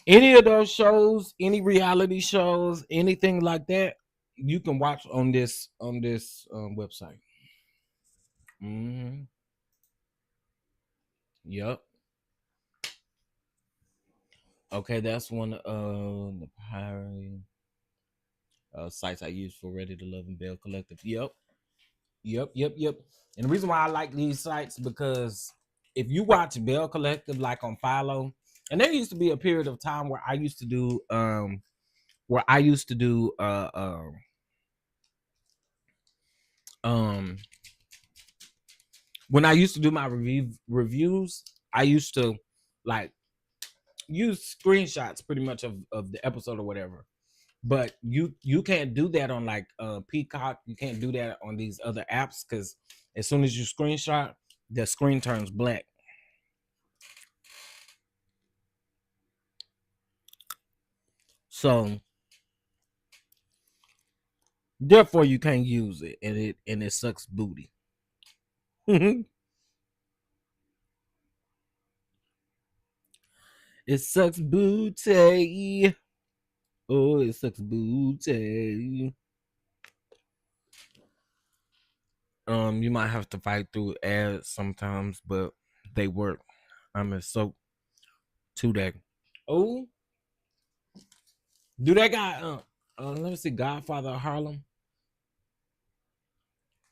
Any of those shows, any reality shows, anything like that, you can watch on this website. Yep. Okay, that's one of the pirate sites I use for Ready to Love and Bell Collective. Yep. And the reason why I like these sites because if you watch Bell Collective like on Philo, and there used to be a period of time where I used to do when I used to do my reviews, I used to like use screenshots pretty much of the episode or whatever. But you can't do that on like Peacock. You can't do that on these other apps because as soon as you screenshot, the screen turns black. So therefore you can't use it, and it sucks booty. It sucks booty. Oh, it sucks booty. You might have to fight through ads sometimes, but they work. I'm so today. Oh, do that guy? Let me see. Godfather of Harlem.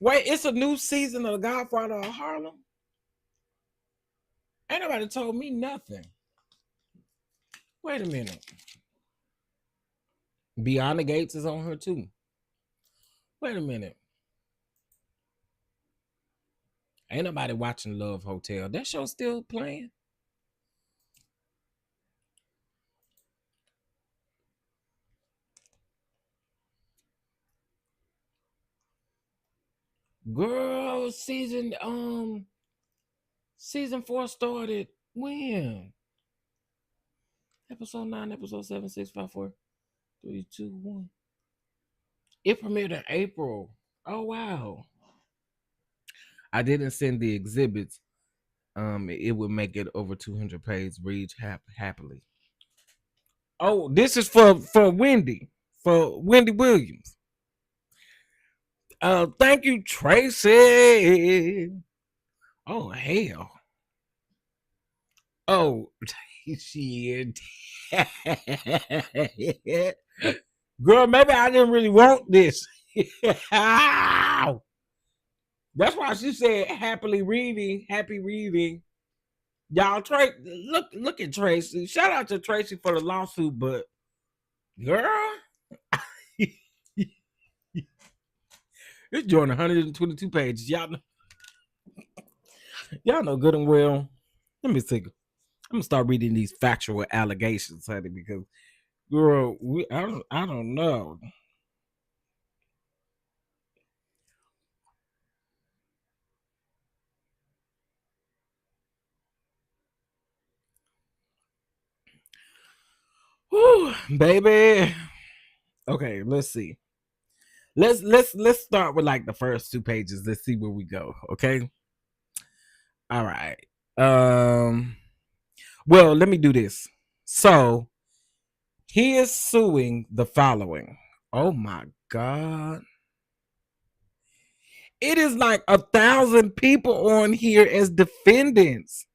Wait, it's a new season of Godfather of Harlem. Ain't nobody told me nothing. Wait a minute. Beyond the Gates is on her too. Wait a minute. Ain't nobody watching Love Hotel. That show still playing? Girl, season 4 started when? Episode 9, episode 7, 6, 5, 4, 3, 2, 1. It premiered in April. Oh wow. I didn't send the exhibits. It would make it over 200 pages. Read happily. Oh, this is for Wendy. For Wendy Williams. Thank you, Tracy. Oh hell. Oh shit. Girl, maybe I didn't really want this. That's why she said happy reading. Y'all, look at Tracy. Shout out to Tracy for the lawsuit, but girl, it's joined 122 pages. Y'all know good and well. Let me see. I'm gonna start reading these factual allegations, honey, because girl, I don't know. Whew, baby. Okay, let's see. Let's start with like the first 2 pages. Let's see where we go. Okay. All right. Well, let me do this. So he is suing the following. Oh my God. It is like 1,000 people on here as defendants.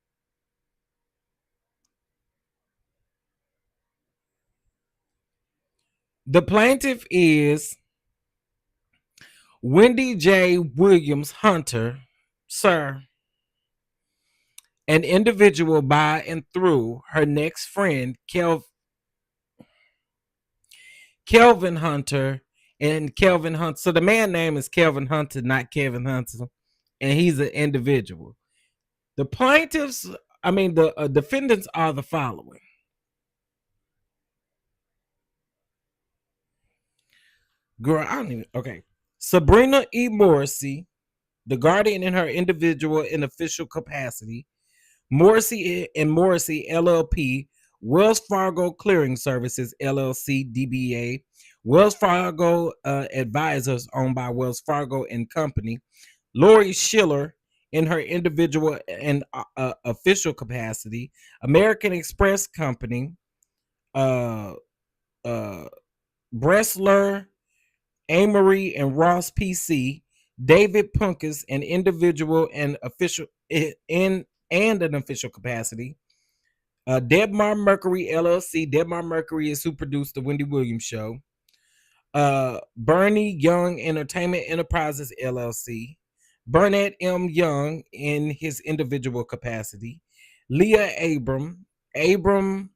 The plaintiff is Wendy J. Williams Hunter, sir, an individual by and through her next friend, Kelvin Hunter, and Kelvin Hunter. So the man name is Kelvin Hunter, not Kevin Hunter, and he's an individual. The plaintiffs, the defendants are the following. Girl, I don't even, okay. Sabrina E. Morrissey, the guardian in her individual and official capacity, Morrissey and Morrissey LLP, Wells Fargo Clearing Services LLC DBA, Wells Fargo Advisors owned by Wells Fargo and Company, Lori Schiller in her individual and official capacity, American Express Company, Bressler, Amory and Ross PC, David Punkus, an individual and official and an official capacity. Debmar Mercury LLC. Debmar Mercury is who produced the Wendy Williams show. Bernie Young Entertainment Enterprises LLC. Burnett M. Young in his individual capacity. Leah Abram Finsterman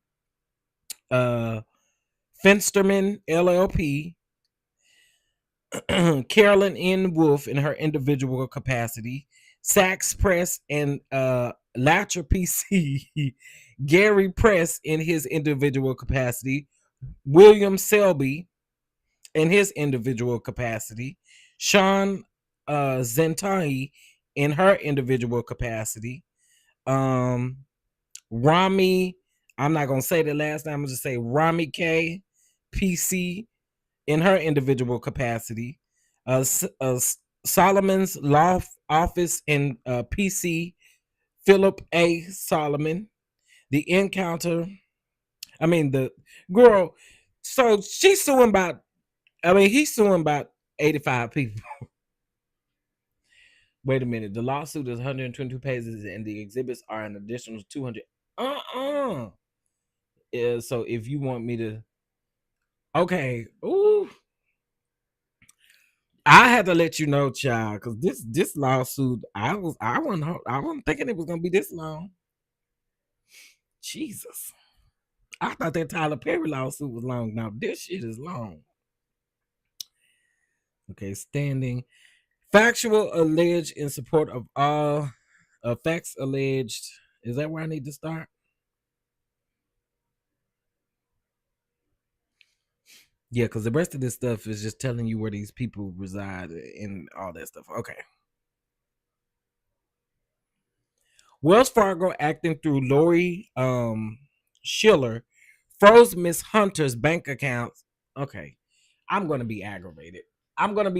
LLP. Carolyn N. Wolf in her individual capacity, Saks Press and Latcher PC, Gary Press in his individual capacity, William Selby in his individual capacity, Sean Zentahi in her individual capacity, Rami, I'm not going to say the last name, I'm going to say Rami K. PC in her individual capacity, Solomon's Law Office in PC, Philip A. Solomon, the girl. So he's suing about 85 people. Wait a minute. The lawsuit is 122 pages and the exhibits are an additional 200. So if you want me to, okay. Ooh. I had to let you know, child, because this lawsuit, I wasn't thinking it was gonna be this long. Jesus. I thought that Tyler Perry lawsuit was long. Now this shit is long. Okay, standing. Factual alleged in support of all facts alleged. Is that where I need to start? Yeah, because the rest of this stuff is just telling you where these people reside and all that stuff. Okay. Wells Fargo, acting through Lori Schiller, froze Miss Hunter's bank accounts. Okay. I'm going to be aggravated. I'm not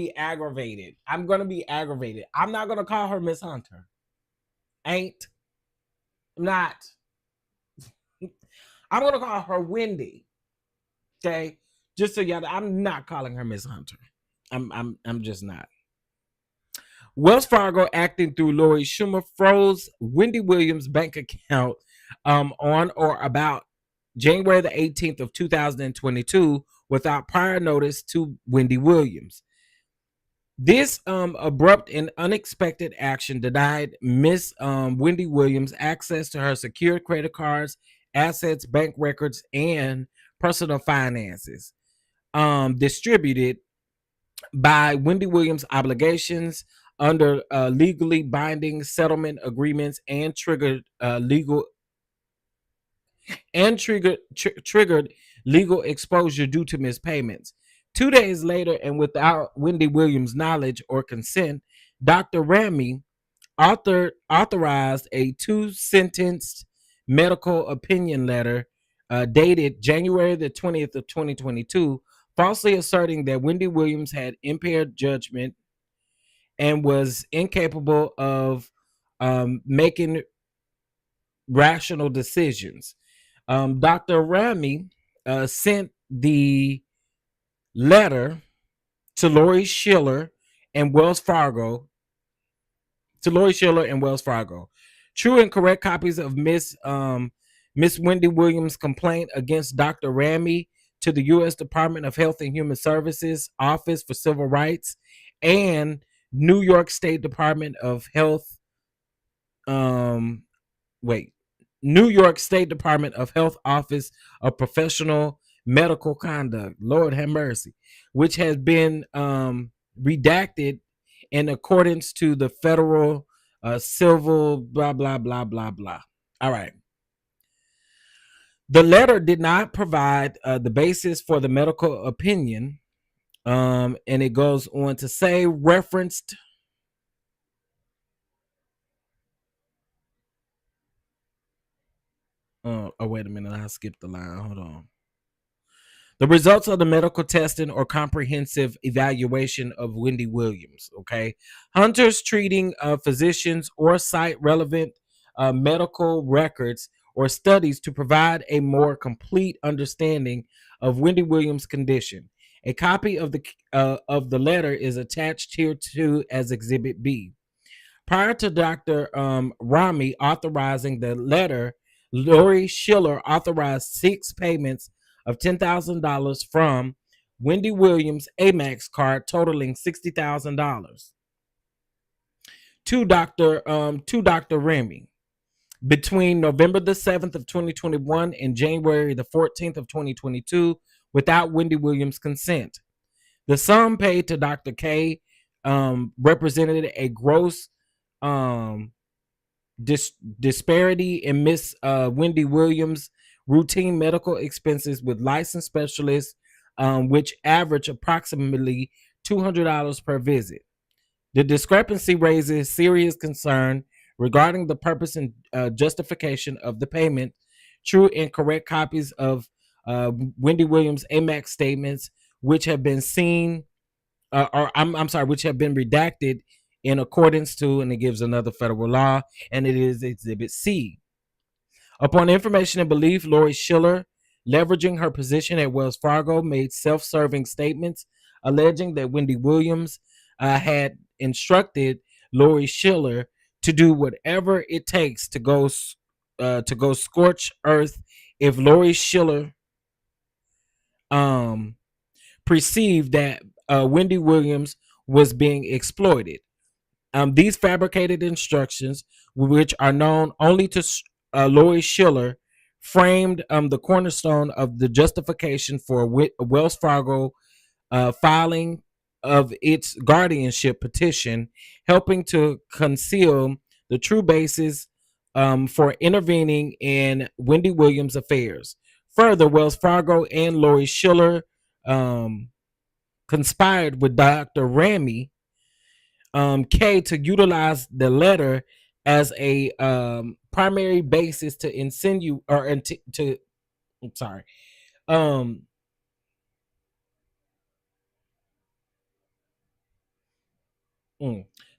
going to call her Miss Hunter. Ain't. Not. I'm going to call her Wendy. Okay. Just so y'all, I'm not calling her Miss Hunter. I'm just not. Wells Fargo, acting through Lori Schumer, froze Wendy Williams' bank account on or about January the 18th of 2022 without prior notice to Wendy Williams. This abrupt and unexpected action denied Miss Wendy Williams access to her secured credit cards, assets, bank records, and personal finances distributed by Wendy Williams' obligations under legally binding settlement agreements and triggered legal exposure due to mispayments. 2 days later, and without Wendy Williams' knowledge or consent, Dr. Rami authorized a 2-sentence medical opinion letter dated January the 20th of 2022, falsely asserting that Wendy Williams had impaired judgment and was incapable of making rational decisions. Dr. Rami sent the letter to Lori Schiller and Wells Fargo. True and correct copies of Miss Wendy Williams' complaint against Dr. Rami to the U.S. Department of Health and Human Services Office for Civil Rights and New York State Department of Health. New York State Department of Health Office of Professional Medical Conduct. Lord have mercy, which has been redacted in accordance to the federal civil blah blah blah blah blah. All right. The letter did not provide the basis for the medical opinion, and it goes on to say referenced. Oh, wait a minute. I skipped the line. Hold on. The results of the medical testing or comprehensive evaluation of Wendy Williams. Okay. Hunters treating physicians or cite relevant medical records or studies to provide a more complete understanding of Wendy Williams' condition. A copy of the letter is attached here to as Exhibit B. Prior to Dr. Rami authorizing the letter, Lori Schiller authorized 6 payments of $10,000 from Wendy Williams' Amex card totaling $60,000 to Dr. Rami between November the 7th of 2021 and January the 14th of 2022 without Wendy Williams' consent. The sum paid to Dr. K represented a gross disparity in Miss Wendy Williams' routine medical expenses with licensed specialists, which average approximately $200 per visit. The discrepancy raises serious concern regarding the purpose and justification of the payment. True and correct copies of Wendy Williams' Amex statements, which have been which have been redacted in accordance to, and it gives another federal law, and it is Exhibit C. Upon information and belief, Lori Schiller, leveraging her position at Wells Fargo, made self-serving statements alleging that Wendy Williams had instructed Lori Schiller to do whatever it takes to go scorch earth if Lori Schiller perceived that Wendy Williams was being exploited. These fabricated instructions, which are known only to Lori Schiller, framed the cornerstone of the justification for Wells Fargo filing of its guardianship petition, helping to conceal the true basis for intervening in Wendy Williams' affairs. Further, Wells Fargo and Lori Schiller conspired with Dr. Rami K to utilize the letter as a primary basis to insinuate or to I'm sorry.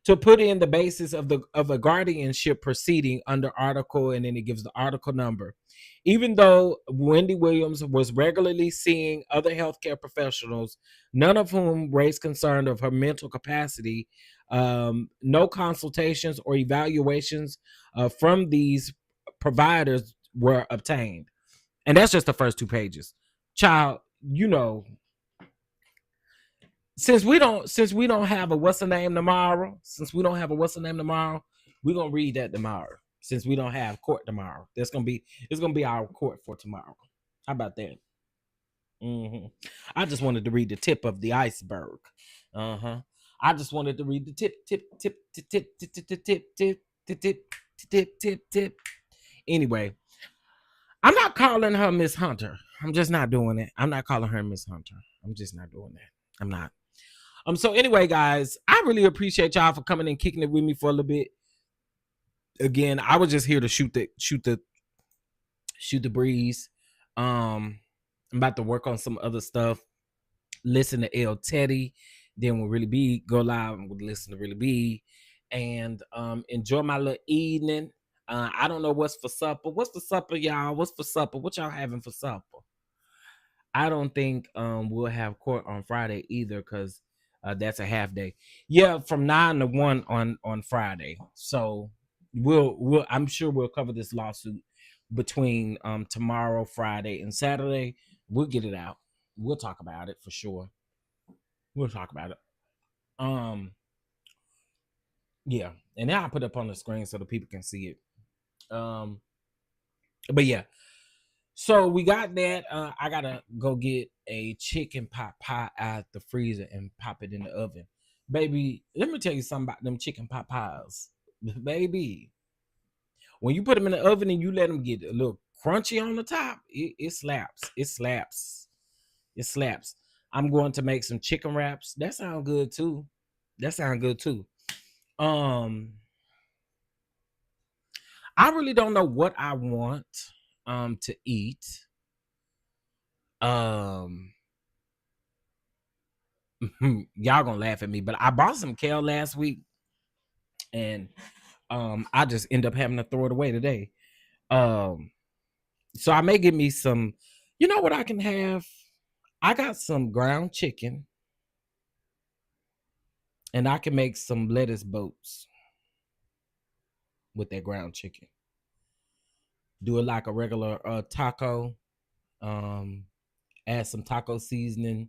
To put in the basis of a guardianship proceeding under article, and then it gives the article number. Even though Wendy Williams was regularly seeing other healthcare professionals, none of whom raised concern of her mental capacity, no consultations or evaluations from these providers were obtained. And that's just the first 2 pages. Child, you know, since we don't have a what's the name tomorrow, we're gonna read that tomorrow. Since we don't have court tomorrow, it's gonna be our court for tomorrow. How about that? I just wanted to read the tip of the iceberg. I just wanted to read the tip. Anyway, I'm not calling her Miss Hunter. I'm just not doing it. I'm not calling her Miss Hunter. I'm just not doing that. I'm not. So anyway, guys, I really appreciate y'all for coming and kicking it with me for a little bit. Again, I was just here to shoot the breeze. I'm about to work on some other stuff. Listen to L Teddy, then we'll really be go live and we'll listen to Really Be, and enjoy my little evening. I don't know what's for supper. What's for supper, y'all? What's for supper? What y'all having for supper? I don't think we'll have court on Friday either, because that's a half day. Yeah, from 9 to 1 on Friday. So we'll I'm sure we'll cover this lawsuit between tomorrow, Friday, and Saturday. We'll get it out. We'll talk about it for sure. We'll talk about it. Yeah, and now I put it up on the screen so the people can see it. But yeah. So we got that. I gotta go get a chicken pot pie out the freezer and pop it in the oven. Baby, let me tell you something about them chicken pot pies. Baby, when you put them in the oven and you let them get a little crunchy on the top, it slaps. It slaps. It slaps. I'm going to make some chicken wraps. That sounds good too. I really don't know what I want to eat. Y'all gonna laugh at me, but I bought some kale last week, and I just end up having to throw it away today. So I may give me some. You know what I can have? I got some ground chicken, and I can make some lettuce boats with that ground chicken. Do it like a regular taco. Add some taco seasoning,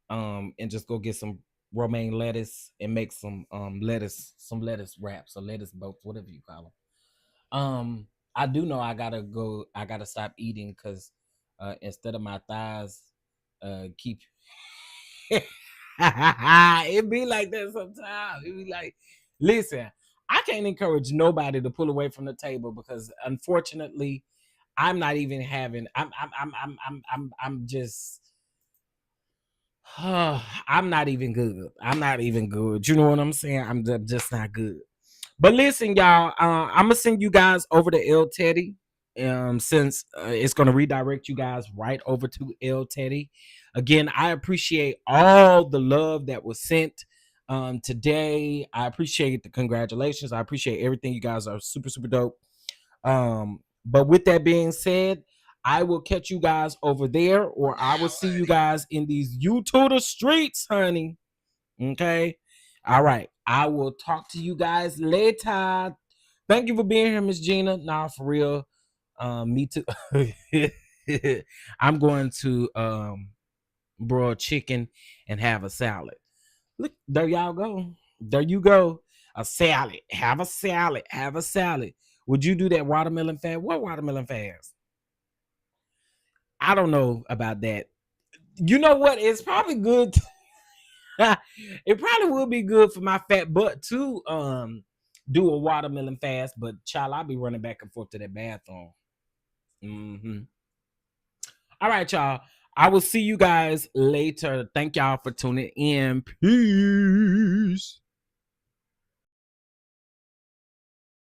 and just go get some romaine lettuce and make some lettuce wraps or lettuce boats, whatever you call them. I do know I gotta stop eating, because instead of my thighs keep it be like that sometimes. It be like, listen, I can't encourage nobody to pull away from the table, because unfortunately I'm not even having I'm just I'm not even good. You know what I'm saying? I'm just not good. But listen, y'all, I'm gonna send you guys over to L Teddy, since it's gonna redirect you guys right over to L Teddy. Again, I appreciate all the love that was sent today. I appreciate the congratulations. I appreciate everything. You guys are super, super dope. But with that being said, I will catch you guys over there, or I will see you guys in these YouTube streets, honey. Okay. All right. I will talk to you guys later. Thank you for being here, Miss Gina. Nah, for real. Me too. I'm going to broil chicken and have a salad. Look, there y'all go. There you go. A salad. Have a salad. Would you do that watermelon fast? What watermelon fast? I don't know about that. You know what? It's probably good. It probably would be good for my fat butt to do a watermelon fast, but child, I'll be running back and forth to that bathroom. All right, y'all. I will see you guys later. Thank y'all for tuning in. Peace.